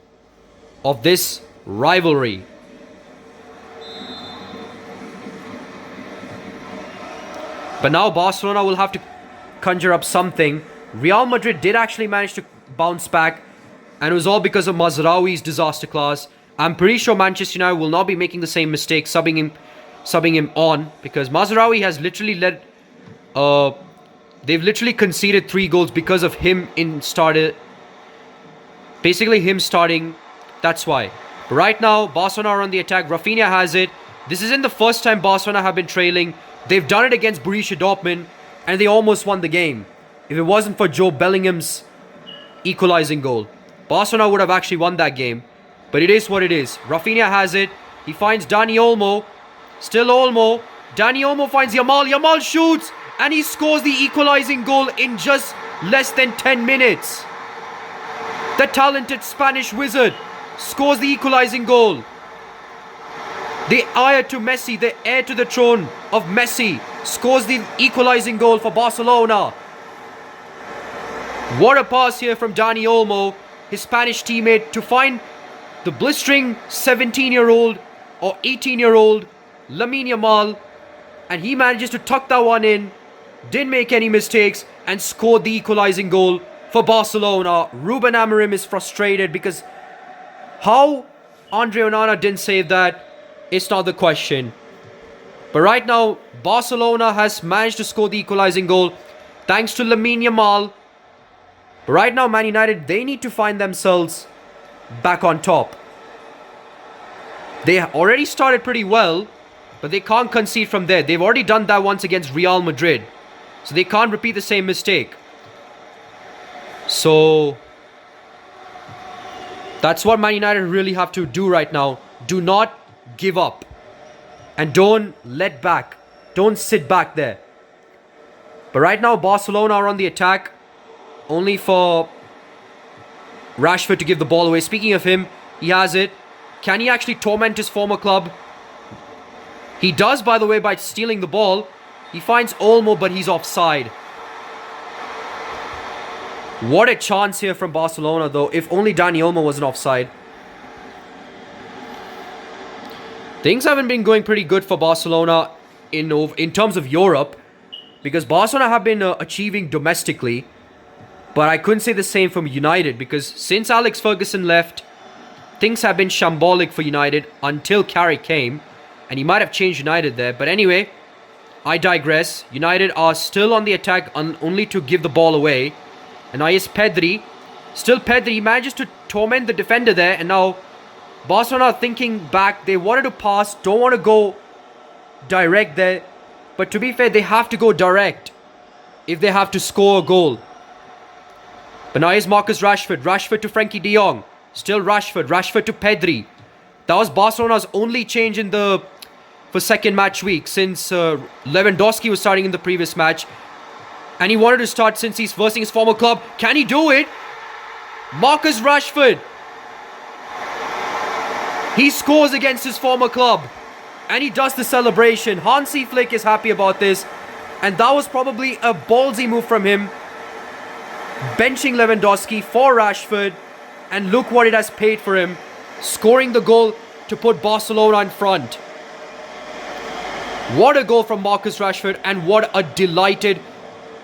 of this rivalry. But now Barcelona will have to conjure up something. Real Madrid did actually manage to bounce back, and it was all because of Mazraoui's disaster class. I'm pretty sure Manchester United will not be making the same mistake, subbing him on, because Mazraoui has literally led. They've literally conceded 3 goals because of him basically him starting. That's why. But right now, Barcelona are on the attack. Rafinha has it. This isn't the first time Barcelona have been trailing. They've done it against Borussia Dortmund, and they almost won the game. If it wasn't for Joe Bellingham's equalizing goal, Barcelona would have actually won that game. But it is what it is. Rafinha has it. He finds Dani Olmo. Still Olmo. Dani Olmo finds Yamal. Yamal shoots, and he scores the equalizing goal in just less than 10 minutes. The talented Spanish wizard scores the equalizing goal. The heir to Messi, the heir to the throne of Messi, scores the equalizing goal for Barcelona. What a pass here from Dani Olmo, his Spanish teammate, to find the blistering 17-year-old or 18-year-old Lamine Yamal, and he manages to tuck that one in, didn't make any mistakes, and scored the equalizing goal for Barcelona. Ruben Amorim is frustrated because how Andre Onana didn't save that, it's not the question. But right now, Barcelona has managed to score the equalizing goal thanks to Lamine Yamal. But right now, Man United, they need to find themselves back on top. They already started pretty well, but they can't concede from there. They've already done that once against Real Madrid, so they can't repeat the same mistake. So that's what Man United really have to do right now. Do not give up, and don't let back. Don't sit back there. But right now, Barcelona are on the attack, only for Rashford to give the ball away. Speaking of him, he has it. Can he actually torment his former club? He does, by the way, by stealing the ball. He finds Olmo, but he's offside. What a chance here from Barcelona, though. If only Dani Olmo wasn't offside. Things haven't been going pretty good for Barcelona in terms of Europe, because Barcelona have been achieving domestically. But I couldn't say the same from United, because since Alex Ferguson left, things have been shambolic for United until Carrick came. And he might have changed United there. But anyway, I digress. United are still on the attack, only to give the ball away. And now here's Pedri. Still Pedri manages to torment the defender there. And now Barcelona are thinking back. They wanted to pass. Don't want to go direct there. But to be fair, they have to go direct if they have to score a goal. But now here's Marcus Rashford. Rashford to Frankie de Jong. Still Rashford. Rashford to Pedri. That was Barcelona's only change for second match week, since Lewandowski was starting in the previous match. And he wanted to start since he's versing his former club. Can he do it? Marcus Rashford. He scores against his former club. And he does the celebration. Hansi Flick is happy about this. And that was probably a ballsy move from him, benching Lewandowski for Rashford. And look what it has paid for him, scoring the goal to put Barcelona in front. What a goal from Marcus Rashford, and what a delighted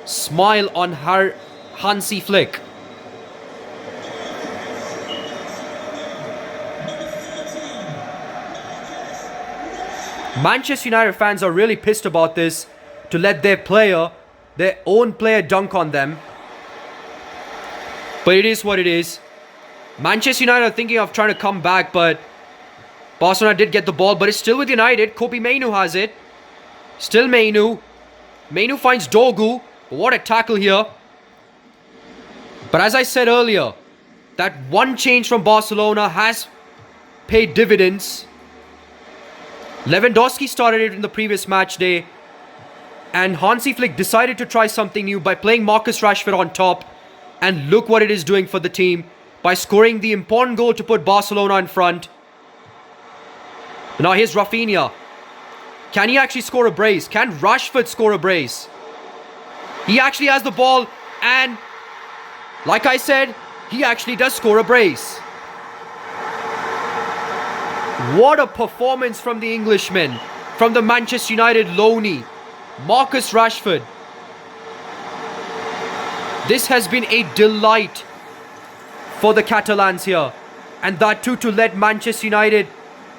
smile on Hansi Flick. Manchester United fans are really pissed about this, to let their own player dunk on them. But it is what it is. Manchester United are thinking of trying to come back, but Barcelona did get the ball, but it's still with United. Kobbie Mainoo has it. Still Mainoo. Mainoo finds Dogu. What a tackle here. But as I said earlier, that one change from Barcelona has paid dividends. Lewandowski started it in the previous match day, and Hansi Flick decided to try something new by playing Marcus Rashford on top. And look what it is doing for the team by scoring the important goal to put Barcelona in front. Now here's Rafinha. Can he actually score a brace? Can Rashford score a brace? He actually has the ball, and Like I said, he actually does score a brace. What a performance from the Englishman, from the Manchester United loanee, Marcus Rashford. This has been a delight for the Catalans here. And that too, to let Manchester United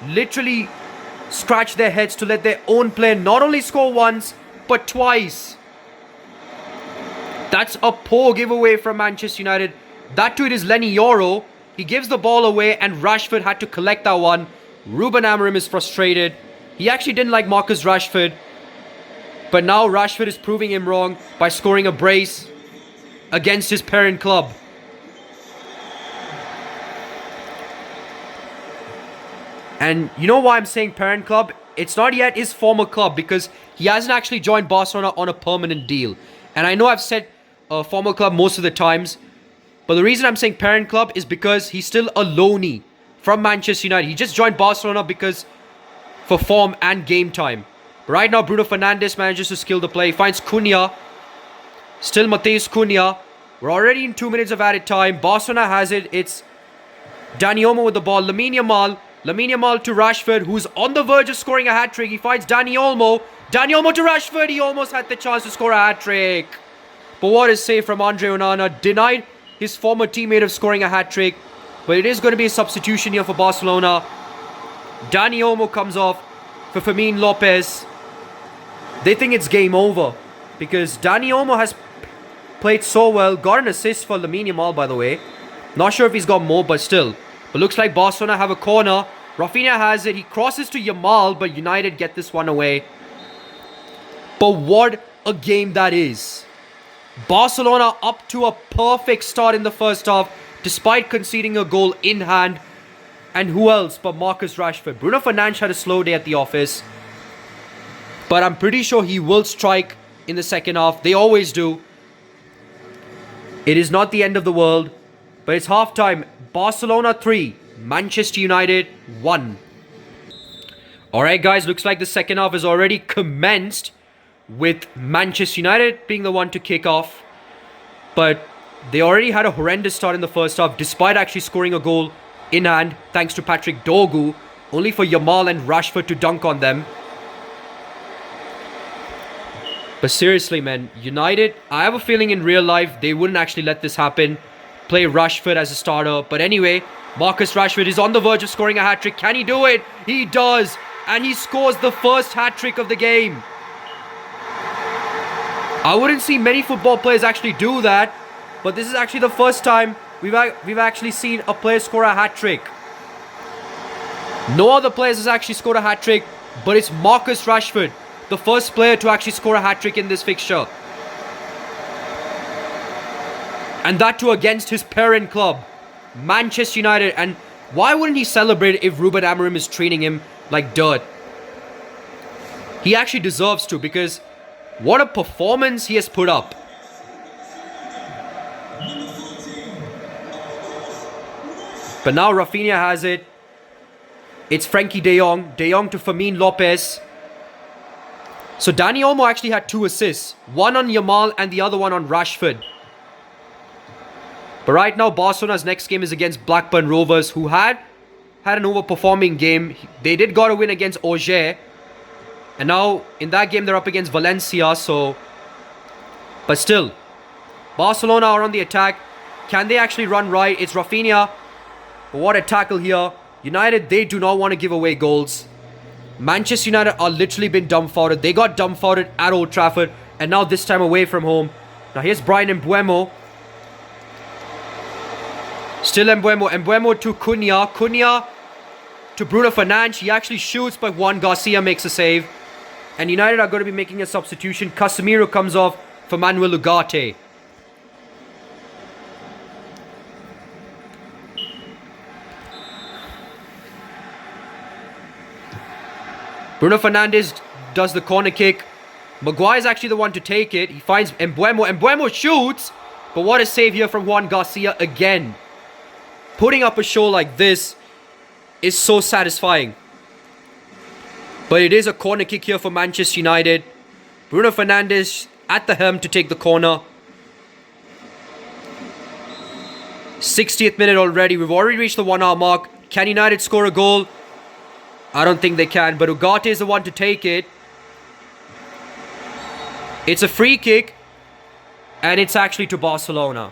literally scratch their heads, to let their own player not only score once, but twice. That's a poor giveaway from Manchester United. That too, it is Lenny Yoro. He gives the ball away and Rashford had to collect that one. Ruben Amorim is frustrated. He actually didn't like Marcus Rashford. But now Rashford is proving him wrong by scoring a brace against his parent club. And you know why I'm saying parent club? It's not yet his former club because he hasn't actually joined Barcelona on a permanent deal. And I know I've said former club most of the times, but the reason I'm saying parent club is because he's still a loanee from Manchester United. He just joined Barcelona because for form and game time. But right now, Bruno Fernandes manages to skill the play. He finds Cunha. Still Matheus Cunha. We're already in 2 minutes of added time. Barcelona has it. It's Dani Olmo with the ball. Lamine Yamal to Rashford, who's on the verge of scoring a hat-trick. He finds Dani Olmo. Dani Olmo to Rashford. He almost had the chance to score a hat-trick. But what a save from Andre Onana. Denied his former teammate of scoring a hat-trick. But it is going to be a substitution here for Barcelona. Dani Olmo comes off for Fermin Lopez. They think it's game over because Dani Olmo has played so well. Got an assist for Lamine Yamal, by the way. Not sure if he's got more, but still. But looks like Barcelona have a corner. Rafinha has it. He crosses to Yamal, but United get this one away. But what a game that is. Barcelona up to a perfect start in the first half, despite conceding a goal in hand. And who else but Marcus Rashford? Bruno Fernandes had a slow day at the office. But I'm pretty sure he will strike in the second half. They always do. It is not the end of the world. But it's halftime. Barcelona 3. Manchester United 1. Alright guys, looks like the second half has already commenced, with Manchester United being the one to kick off. But they already had a horrendous start in the first half, despite actually scoring a goal in hand, thanks to Patrick Dorgu, only for Yamal and Rashford to dunk on them. But seriously, man, United, I have a feeling in real life they wouldn't actually let this happen. Play Rashford as a starter. But anyway, Marcus Rashford is on the verge of scoring a hat-trick. Can he do it? He does. And he scores the first hat-trick of the game. I wouldn't see many football players actually do that. But this is actually the first time we've actually seen a player score a hat-trick. No other players has actually scored a hat-trick, but it's Marcus Rashford, the first player to actually score a hat-trick in this fixture. And that too against his parent club, Manchester United. And why wouldn't he celebrate if Ruben Amorim is treating him like dirt? He actually deserves to, because what a performance he has put up. But now Rafinha has it. It's Frankie de Jong. De Jong to Fermin Lopez. So Dani Olmo actually had 2 assists. One on Yamal and the other one on Rashford. But right now, Barcelona's next game is against Blackburn Rovers, who had an overperforming game. They did got a win against Auxerre. And now, in that game, they're up against Valencia, so... But still, Barcelona are on the attack. Can they actually run right? It's Rafinha. But what a tackle here. United, they do not want to give away goals. Manchester United are literally been dumbfounded. They got dumbfounded at Old Trafford. And now this time away from home. Now here's Brian Mbeumo. Still Mbeumo. Mbeumo to Cunha. Cunha to Bruno Fernandes. He actually shoots, but Juan Garcia makes a save. And United are going to be making a substitution. Casemiro comes off for Manuel Ugarte. Bruno Fernandes does the corner kick. Maguire is actually the one to take it. He finds Mbeumo. Mbeumo shoots. But what a save here from Juan Garcia again. Putting up a show like this is so satisfying. But it is a corner kick here for Manchester United. Bruno Fernandes at the helm to take the corner. 60th minute already. We've already reached the 1 hour mark. Can United score a goal? I don't think they can, but Ugarte is the one to take it. It's a free kick, and it's actually to Barcelona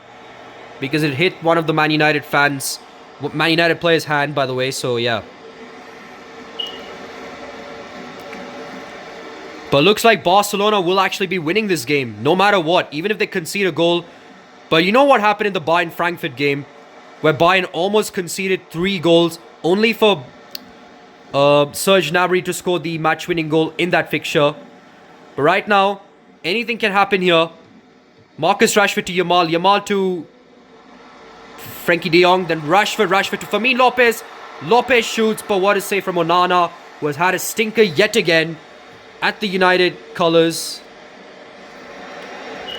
because it hit one of the Man United players' hand, by the way, so yeah. But looks like Barcelona will actually be winning this game, no matter what, even if they concede a goal. But you know what happened in the Bayern Frankfurt game, where Bayern almost conceded 3 goals, only for Serge Gnabry to score the match-winning goal in that fixture. But right now, anything can happen here. Marcus Rashford to Yamal, Yamal to Frankie de Jong, then Rashford to Fermin Lopez. Lopez shoots, but what a save from Onana, who has had a stinker yet again at the United colours.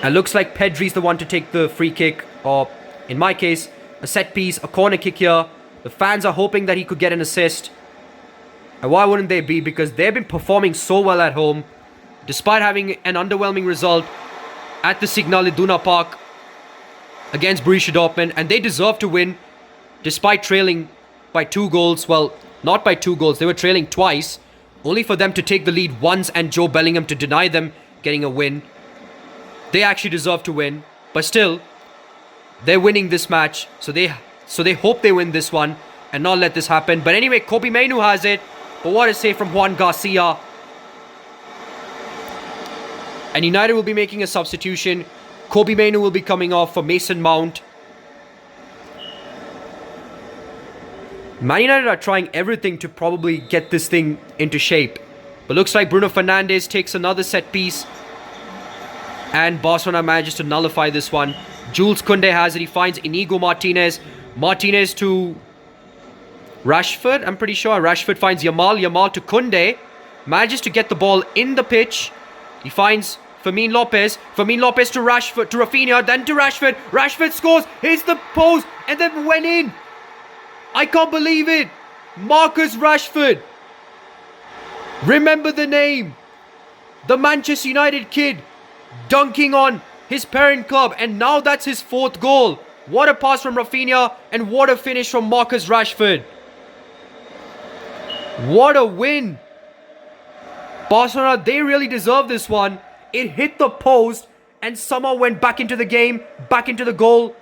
And looks like Pedri's the one to take the free kick, or in my case, a set piece, a corner kick here. The fans are hoping that he could get an assist. And why wouldn't they be? Because they've been performing so well at home, despite having an underwhelming result at the Signal Iduna Park against Borussia Dortmund. And they deserve to win, despite trailing by 2 goals. Well, not by 2 goals. They were trailing twice, only for them to take the lead once and Joe Bellingham to deny them getting a win. They actually deserve to win, but still, they're winning this match, so they hope they win this one and not let this happen. But anyway, Kobe Mainoo has it, but what a save from Juan Garcia. And United will be making a substitution. Kobe Mainoo will be coming off for Mason Mount. Man United are trying everything to probably get this thing into shape. But looks like Bruno Fernandes takes another set piece. And Barcelona manages to nullify this one. Jules Koundé has it. He finds Inigo Martinez. Martinez to Rashford, I'm pretty sure. Rashford finds Yamal. Yamal to Koundé. Manages to get the ball in the pitch. He finds Fermin Lopez. Fermin Lopez to Rashford, to Rafinha, then to Rashford. Rashford scores, hits the post, and then went in. I can't believe it. Marcus Rashford. Remember the name. The Manchester United kid. Dunking on his parent club, and now that's his 4th goal. What a pass from Rafinha, and what a finish from Marcus Rashford. What a win. Barcelona, they really deserve this one. It hit the post and somehow went back into the game, back into the goal.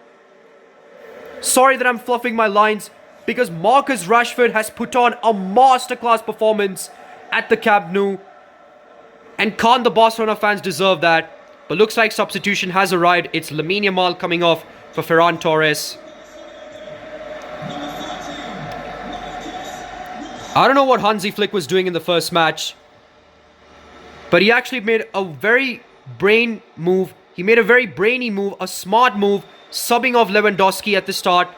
Sorry that I'm fluffing my lines, because Marcus Rashford has put on a masterclass performance at the Camp Nou. And can't the Barcelona fans deserve that? But looks like substitution has arrived. It's Lamine Yamal coming off for Ferran Torres. I don't know what Hansi Flick was doing in the first match, but he actually made a very brainy move, a smart move, subbing off Lewandowski at the start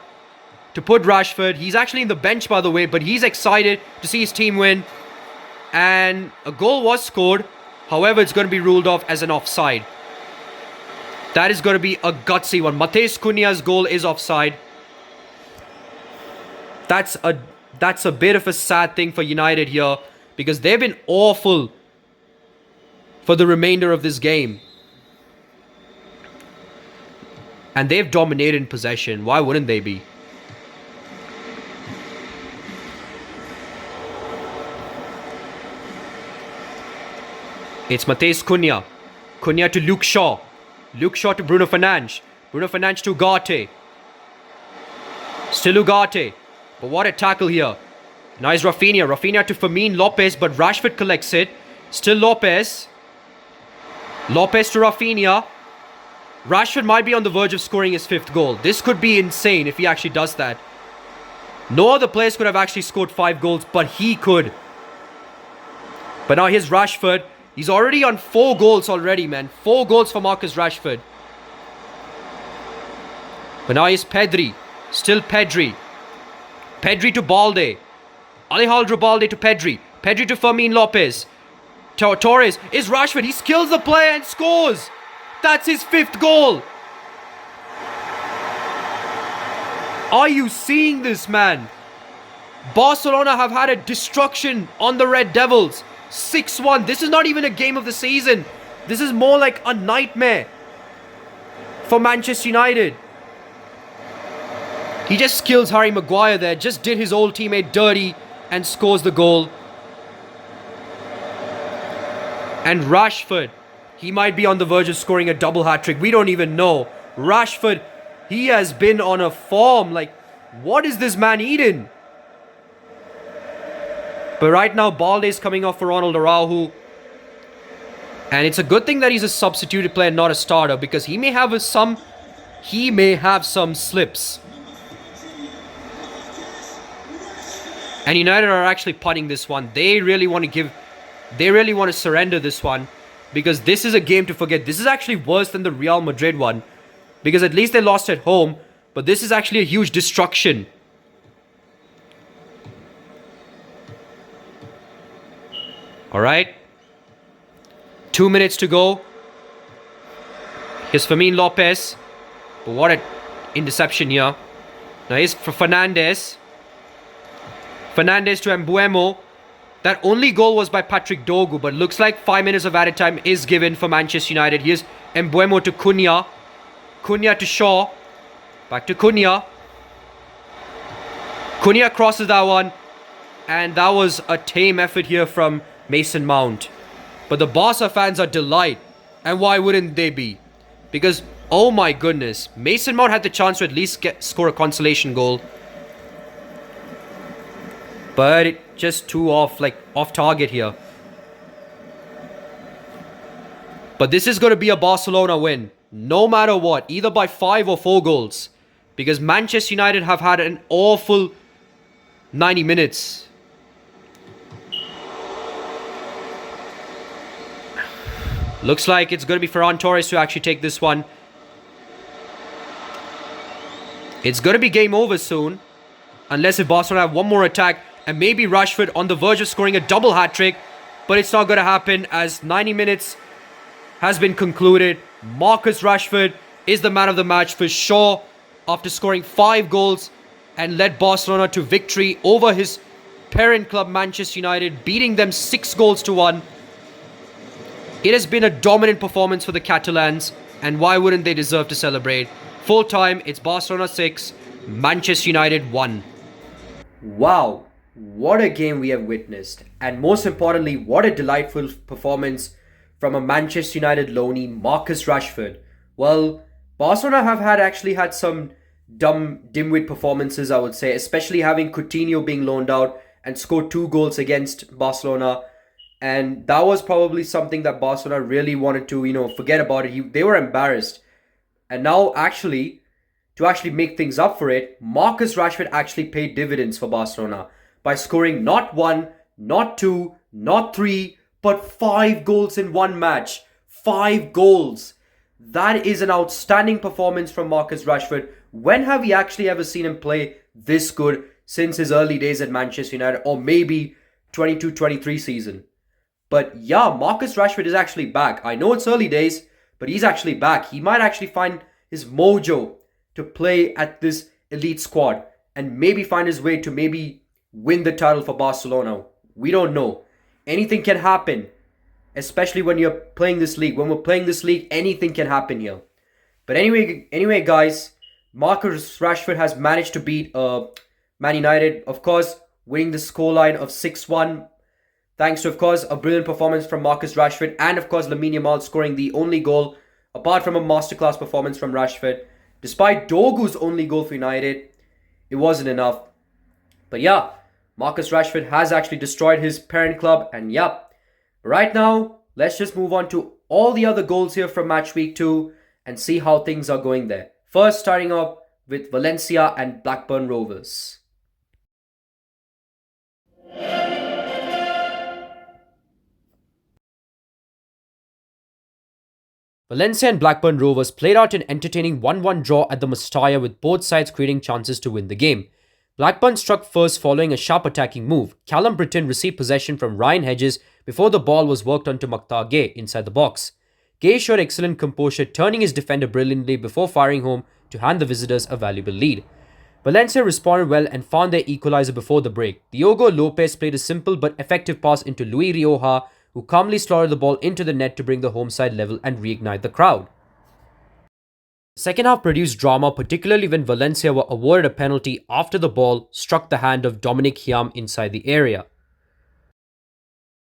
to put Rashford. He's actually in the bench, by the way, but he's excited to see his team win. And a goal was scored. However, it's going to be ruled off as an offside. That is going to be a gutsy one. Matheus Cunha's goal is offside. That's a bit of a sad thing for United here, because they've been awful for the remainder of this game. And they've dominated in possession. Why wouldn't they be? It's Matheus Cunha. Cunha to Luke Shaw. Luke Shaw to Bruno Fernandes. Bruno Fernandes to Ugarte. Still Ugarte. But what a tackle here. Nice Rafinha. Rafinha to Fermin Lopez, but Rashford collects it. Still Lopez. Lopez to Rafinha. Rashford might be on the verge of scoring his 5th goal. This could be insane if he actually does that. No other players could have actually scored 5 goals, but he could. But now here's Rashford. He's already on 4 goals already, man. 4 goals for Marcus Rashford. But now here's Pedri. Still Pedri. Pedri to Balde. Alejandro Balde to Pedri. Pedri to Fermin Lopez. Torres is Rashford. He skills the play and scores. That's his 5th goal. Are you seeing this, man? Barcelona have had a destruction on the Red Devils. 6-1. This is not even a game of the season. This is more like a nightmare for Manchester United. He just kills Harry Maguire there, just did his old teammate dirty and scores the goal. And Rashford, he might be on the verge of scoring a double hat-trick. We don't even know. Rashford, he has been on a form. Like, what is this man eating? But right now, Balde is coming off for Ronald Araujo. And it's a good thing that he's a substituted player, not a starter, because he may have some slips. And United are actually punting this one. They really want to surrender this one, because this is a game to forget. This is actually worse than the Real Madrid one, because at least they lost at home, but this is actually a huge destruction. All right. 2 minutes to go. Here's Fermin Lopez. But what an interception here. Now here's for Fernandes. Fernandes to Mbuemo. That only goal was by Patrick Dogu, but looks like 5 minutes of added time is given for Manchester United. Here's Mbuemo to Cunha. Cunha to Shaw. Back to Cunha. Cunha crosses that one. And that was a tame effort here from Mason Mount. But the Barca fans are delighted. And why wouldn't they be? Because, oh my goodness, Mason Mount had the chance to at least score a consolation goal. But it just too off target here. But this is going to be a Barcelona win. No matter what. Either by 5 or 4 goals. Because Manchester United have had an awful 90 minutes. Looks like it's going to be Ferran Torres to actually take this one. It's going to be game over soon. Unless if Barcelona have one more attack. And maybe Rashford on the verge of scoring a double hat-trick. But it's not going to happen as 90 minutes has been concluded. Marcus Rashford is the man of the match for sure. After scoring 5 goals and led Barcelona to victory over his parent club Manchester United. Beating them 6 goals to 1. It has been a dominant performance for the Catalans, and why wouldn't they deserve to celebrate? Full time, it's Barcelona 6, Manchester United 1. Wow, what a game we have witnessed, and most importantly, what a delightful performance from a Manchester United loanee, Marcus Rashford. Well, Barcelona have actually had some dimwit performances, I would say, especially having Coutinho being loaned out and scored 2 goals against Barcelona. And that was probably something that Barcelona really wanted to, forget about it. They were embarrassed. And now, to make things up for it, Marcus Rashford actually paid dividends for Barcelona by scoring not 1, not 2, not 3, but 5 goals in one match. 5 goals. That is an outstanding performance from Marcus Rashford. When have we actually ever seen him play this good since his early days at Manchester United, or maybe 22-23 season? But yeah, Marcus Rashford is actually back. I know it's early days, but he's actually back. He might actually find his mojo to play at this elite squad and maybe find his way to maybe win the title for Barcelona. We don't know. Anything can happen, especially when you're playing this league. When we're playing this league, anything can happen here. But anyway, guys, Marcus Rashford has managed to beat Man United, of course, winning the scoreline of 6-1. Thanks to, of course, a brilliant performance from Marcus Rashford and, of course, Lamine Yamal scoring the only goal, apart from a masterclass performance from Rashford. Despite Dogu's only goal for United, it wasn't enough. But yeah, Marcus Rashford has actually destroyed his parent club. And yeah, right now, let's just move on to all the other goals here from match week 2 and see how things are going there. First, starting off with Valencia and Blackburn Rovers. Valencia and Blackburn Rovers played out an entertaining 1-1 draw at the Mestalla, with both sides creating chances to win the game. Blackburn struck first following a sharp attacking move. Callum Britton received possession from Ryan Hedges before the ball was worked onto Mokhtar Gay inside the box. Gay showed excellent composure, turning his defender brilliantly before firing home to hand the visitors a valuable lead. Valencia responded well and found their equaliser before the break. Diogo Lopez played a simple but effective pass into Luis Rioja, who calmly slotted the ball into the net to bring the home side level and reignite the crowd. Second half produced drama, particularly when Valencia were awarded a penalty after the ball struck the hand of Dominic Hiam inside the area.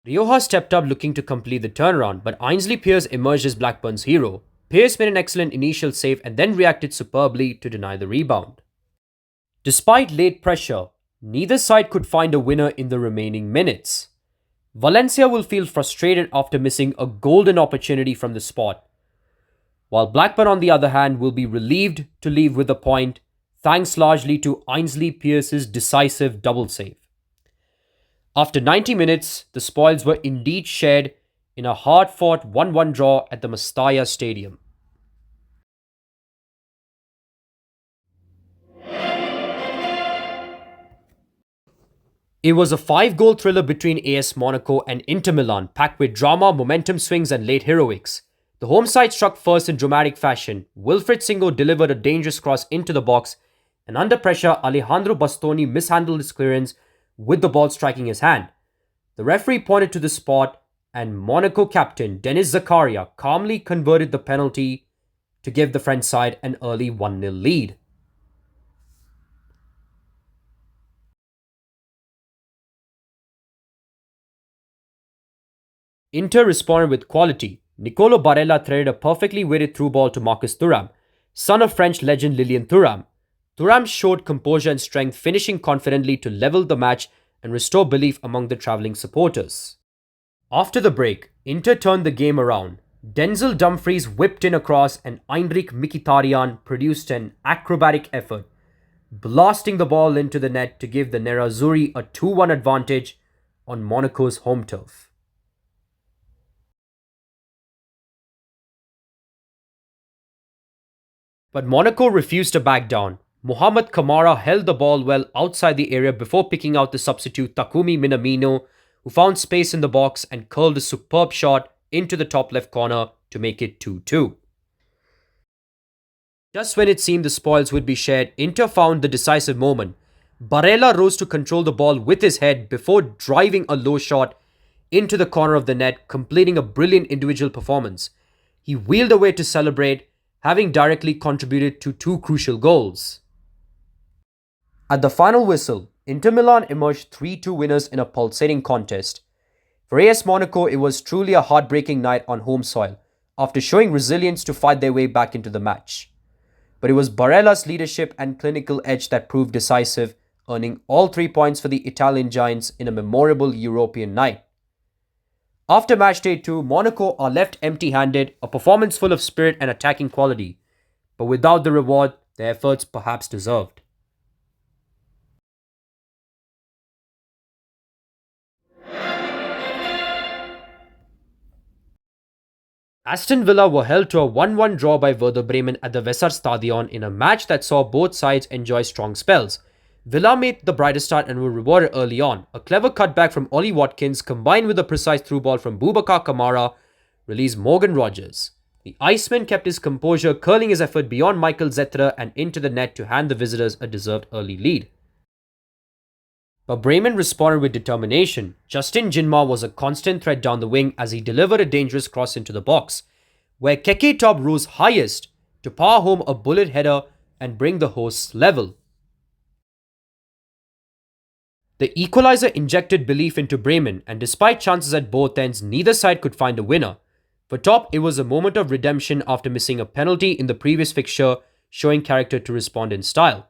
Rioja stepped up looking to complete the turnaround, but Ainsley Pearce emerged as Blackburn's hero. Pearce made an excellent initial save and then reacted superbly to deny the rebound. Despite late pressure, neither side could find a winner in the remaining minutes. Valencia will feel frustrated after missing a golden opportunity from the spot, while Blackburn on the other hand will be relieved to leave with a point, thanks largely to Ainsley Pearce's decisive double save. After 90 minutes, the spoils were indeed shared in a hard-fought 1-1 draw at the Mestalla Stadium. It was a 5-goal thriller between AS Monaco and Inter Milan, packed with drama, momentum swings and late heroics. The home side struck first in dramatic fashion. Wilfred Singo delivered a dangerous cross into the box, and under pressure, Alejandro Bastoni mishandled his clearance with the ball striking his hand. The referee pointed to the spot, and Monaco captain Denis Zakaria calmly converted the penalty to give the French side an early 1-0 lead. Inter responded with quality. Nicolo Barella threaded a perfectly weighted through ball to Marcus Thuram, son of French legend Lilian Thuram. Thuram showed composure and strength, finishing confidently to level the match and restore belief among the travelling supporters. After the break, Inter turned the game around. Denzel Dumfries whipped in a cross and Heinrich Mkhitaryan produced an acrobatic effort, blasting the ball into the net to give the Nerazzurri a 2-1 advantage on Monaco's home turf. But Monaco refused to back down. Mohamed Kamara held the ball well outside the area before picking out the substitute Takumi Minamino, who found space in the box and curled a superb shot into the top left corner to make it 2-2. Just when it seemed the spoils would be shared, Inter found the decisive moment. Barella rose to control the ball with his head before driving a low shot into the corner of the net, completing a brilliant individual performance. He wheeled away to celebrate, having directly contributed to 2 crucial goals. At the final whistle, Inter Milan emerged 3-2 winners in a pulsating contest. For AS Monaco, it was truly a heartbreaking night on home soil, after showing resilience to fight their way back into the match. But it was Barella's leadership and clinical edge that proved decisive, earning all 3 points for the Italian Giants in a memorable European night. After match day 2, Monaco are left empty-handed, a performance full of spirit and attacking quality, but without the reward their efforts perhaps deserved. Aston Villa were held to a 1-1 draw by Werder Bremen at the Weserstadion in a match that saw both sides enjoy strong spells. Villa made the brighter start and were rewarded early on. A clever cutback from Ollie Watkins combined with a precise through ball from Boubacar Kamara released Morgan Rogers. The Iceman kept his composure, curling his effort beyond Michael Zetra and into the net to hand the visitors a deserved early lead. But Bremen responded with determination. Justin Jinma was a constant threat down the wing as he delivered a dangerous cross into the box, where Keke Top rose highest to power home a bullet header and bring the hosts level. The equalizer injected belief into Bremen, and despite chances at both ends, neither side could find a winner. For Top, it was a moment of redemption after missing a penalty in the previous fixture, showing character to respond in style.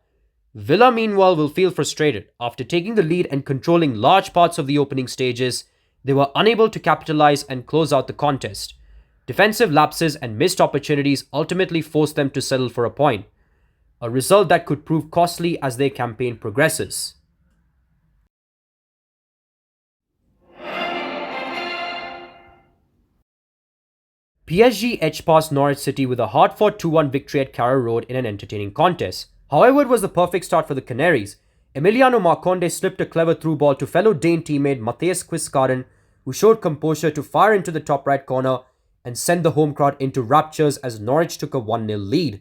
Villa, meanwhile, will feel frustrated. After taking the lead and controlling large parts of the opening stages, they were unable to capitalize and close out the contest. Defensive lapses and missed opportunities ultimately forced them to settle for a point, a result that could prove costly as their campaign progresses. PSG edged past Norwich City with a hard-fought 2-1 victory at Carrow Road in an entertaining contest. However, it was the perfect start for the Canaries. Emiliano Marconde slipped a clever through ball to fellow Dane teammate Matthias Quisgarden, who showed composure to fire into the top right corner and send the home crowd into raptures as Norwich took a 1-0 lead.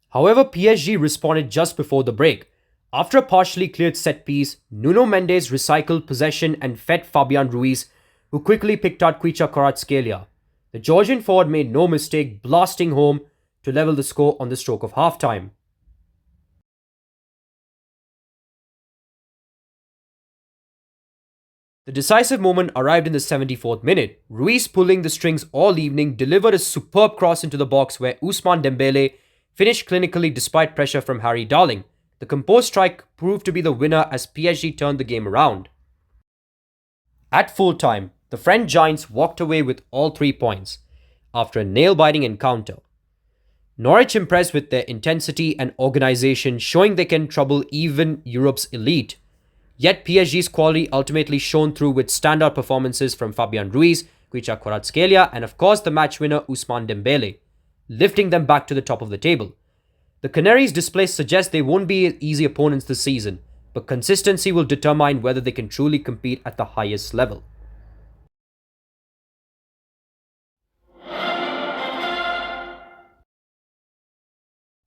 However, PSG responded just before the break. After a partially cleared set piece, Nuno Mendes recycled possession and fed Fabian Ruiz, who quickly picked out Kvicha Kvaratskhelia. The Georgian forward made no mistake, blasting home to level the score on the stroke of half-time. The decisive moment arrived in the 74th minute. Ruiz, pulling the strings all evening, delivered a superb cross into the box where Ousmane Dembele finished clinically despite pressure from Harry Darling. The composed strike proved to be the winner as PSG turned the game around. At full-time, the French Giants walked away with all 3 points after a nail-biting encounter. Norwich impressed with their intensity and organisation, showing they can trouble even Europe's elite. Yet PSG's quality ultimately shone through with standout performances from Fabian Ruiz, Kvicha Kvaratskhelia, and of course the match winner Ousmane Dembele, lifting them back to the top of the table. The Canaries' display suggests they won't be easy opponents this season, but consistency will determine whether they can truly compete at the highest level.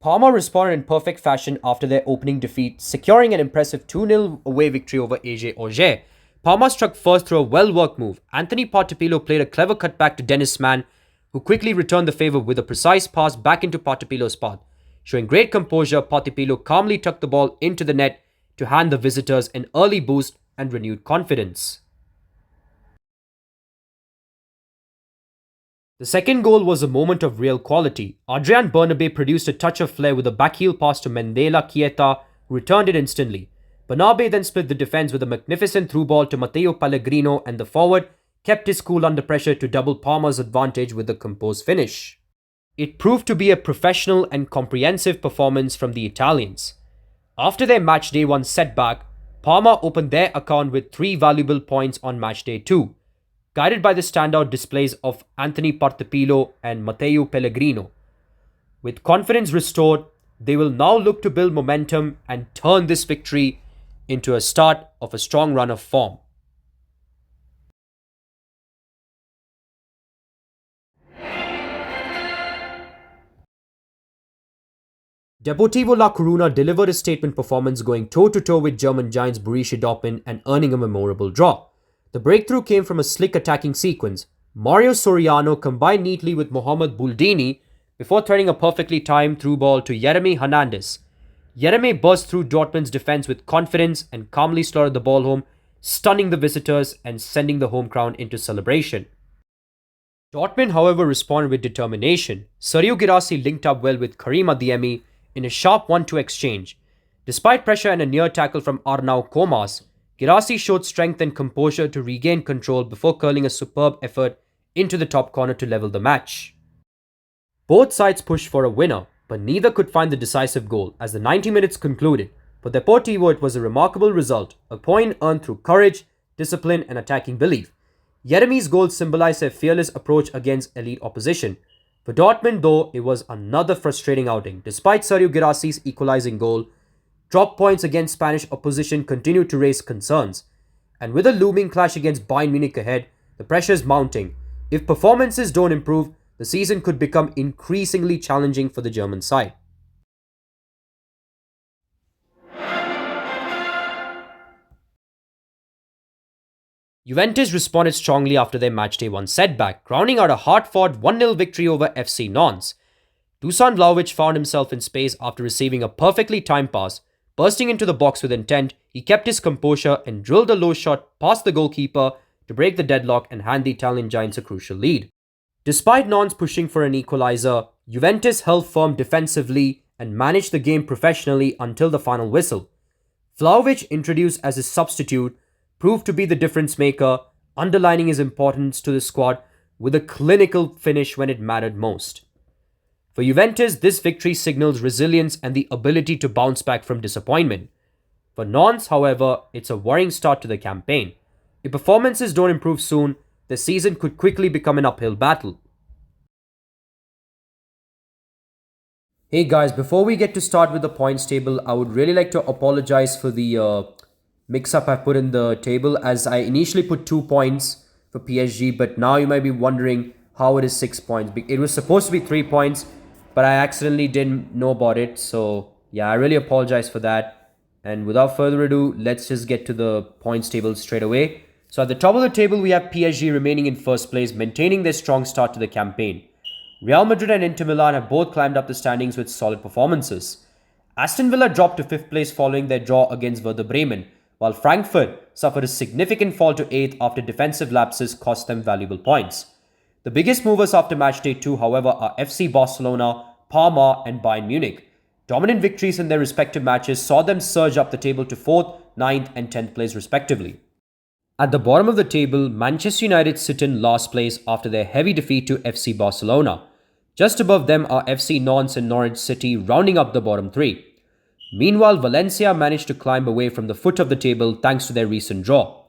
Parma responded in perfect fashion after their opening defeat, securing an impressive 2-0 away victory over AG Auxerre. Parma struck first through a well-worked move. Anthony Partapilo played a clever cutback to Dennis Mann, who quickly returned the favour with a precise pass back into Partapilo's path. Showing great composure, Partapilo calmly tucked the ball into the net to hand the visitors an early boost and renewed confidence. The second goal was a moment of real quality. Adrian Bernabe produced a touch of flair with a backheel pass to Mendela Chieta, who returned it instantly. Bernabe then split the defence with a magnificent through ball to Matteo Pellegrino, and the forward kept his cool under pressure to double Parma's advantage with a composed finish. It proved to be a professional and comprehensive performance from the Italians. After their matchday 1 setback, Parma opened their account with 3 valuable points on matchday 2. Guided by the standout displays of Anthony Partapilo and Matteo Pellegrino. With confidence restored, they will now look to build momentum and turn this victory into a start of a strong run of form. Deportivo La Coruna delivered a statement performance, going toe-to-toe with German giants Borussia Dortmund and earning a memorable draw. The breakthrough came from a slick attacking sequence. Mario Soriano combined neatly with Mohamed Bouldini before threading a perfectly timed through ball to Yeremy Hernandez. Yeremy burst through Dortmund's defense with confidence and calmly slaughtered the ball home, stunning the visitors and sending the home crowd into celebration. Dortmund, however, responded with determination. Sergio Guirassy linked up well with Karim Adeyemi in a sharp 1-2 exchange. Despite pressure and a near tackle from Arnau Comas, Guirassy showed strength and composure to regain control before curling a superb effort into the top corner to level the match. Both sides pushed for a winner, but neither could find the decisive goal. As the 90 minutes concluded, for Deportivo it was a remarkable result, a point earned through courage, discipline and attacking belief. Yeremy's goal symbolized their fearless approach against elite opposition. For Dortmund though, it was another frustrating outing. Despite Sergio Guirassy's equalizing goal, drop points against Spanish opposition continued to raise concerns. And with a looming clash against Bayern Munich ahead, the pressure is mounting. If performances don't improve, the season could become increasingly challenging for the German side. Juventus responded strongly after their matchday 1 setback, grounding out a hard-fought 1-0 victory over FC Nantes. Dusan Vlahovic found himself in space after receiving a perfectly timed pass. Bursting into the box with intent, he kept his composure and drilled a low shot past the goalkeeper to break the deadlock and hand the Italian giants a crucial lead. Despite Nantes pushing for an equalizer, Juventus held firm defensively and managed the game professionally until the final whistle. Vlahovic, introduced as his substitute, proved to be the difference maker, underlining his importance to the squad with a clinical finish when it mattered most. For Juventus, this victory signals resilience and the ability to bounce back from disappointment. For Nantes, however, it's a worrying start to the campaign. If performances don't improve soon, the season could quickly become an uphill battle. Hey guys, before we get to start with the points table, I would really like to apologize for the mix-up I put in the table, as I initially put 2 points for PSG, but now you might be wondering how it is 6 points. It was supposed to be 3 points, but I accidentally didn't know about it. So yeah, I really apologize for that. And without further ado, let's just get to the points table straight away. So at the top of the table, we have PSG remaining in first place, maintaining their strong start to the campaign. Real Madrid and Inter Milan have both climbed up the standings with solid performances. Aston Villa dropped to 5th place following their draw against Werder Bremen, while Frankfurt suffered a significant fall to 8th after defensive lapses cost them valuable points. The biggest movers after matchday 2, however, are FC Barcelona, Parma and Bayern Munich. Dominant victories in their respective matches saw them surge up the table to 4th, 9th and 10th place respectively. At the bottom of the table, Manchester United sit in last place after their heavy defeat to FC Barcelona. Just above them are FC Nantes and Norwich City rounding up the bottom 3. Meanwhile, Valencia managed to climb away from the foot of the table thanks to their recent draw.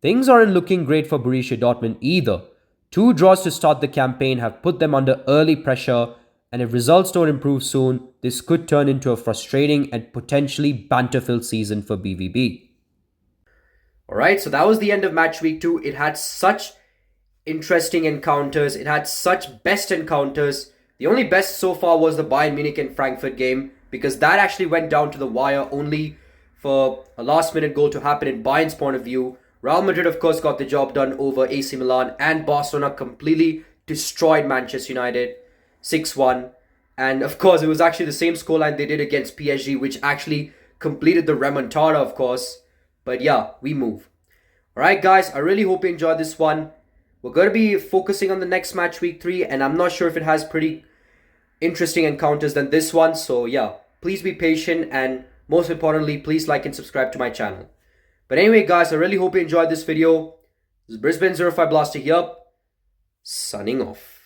Things aren't looking great for Borussia Dortmund either. 2 draws to start the campaign have put them under early pressure, and if results don't improve soon, this could turn into a frustrating and potentially banter-filled season for BVB. Alright, so that was the end of match week 2. It had such interesting encounters. It had such best encounters. The only best so far was the Bayern Munich and Frankfurt game, because that actually went down to the wire only for a last-minute goal to happen in Bayern's point of view. Real Madrid, of course, got the job done over AC Milan, and Barcelona completely destroyed Manchester United 6-1. And of course, it was actually the same scoreline they did against PSG, which actually completed the remontada, of course. But yeah, we move. Alright guys, I really hope you enjoyed this one. We're going to be focusing on the next match week 3, and I'm not sure if it has pretty interesting encounters than this one. So yeah, please be patient, and most importantly, please like and subscribe to my channel. But anyway guys, I really hope you enjoyed this video. This is Brisbane05Blaster here, signing off.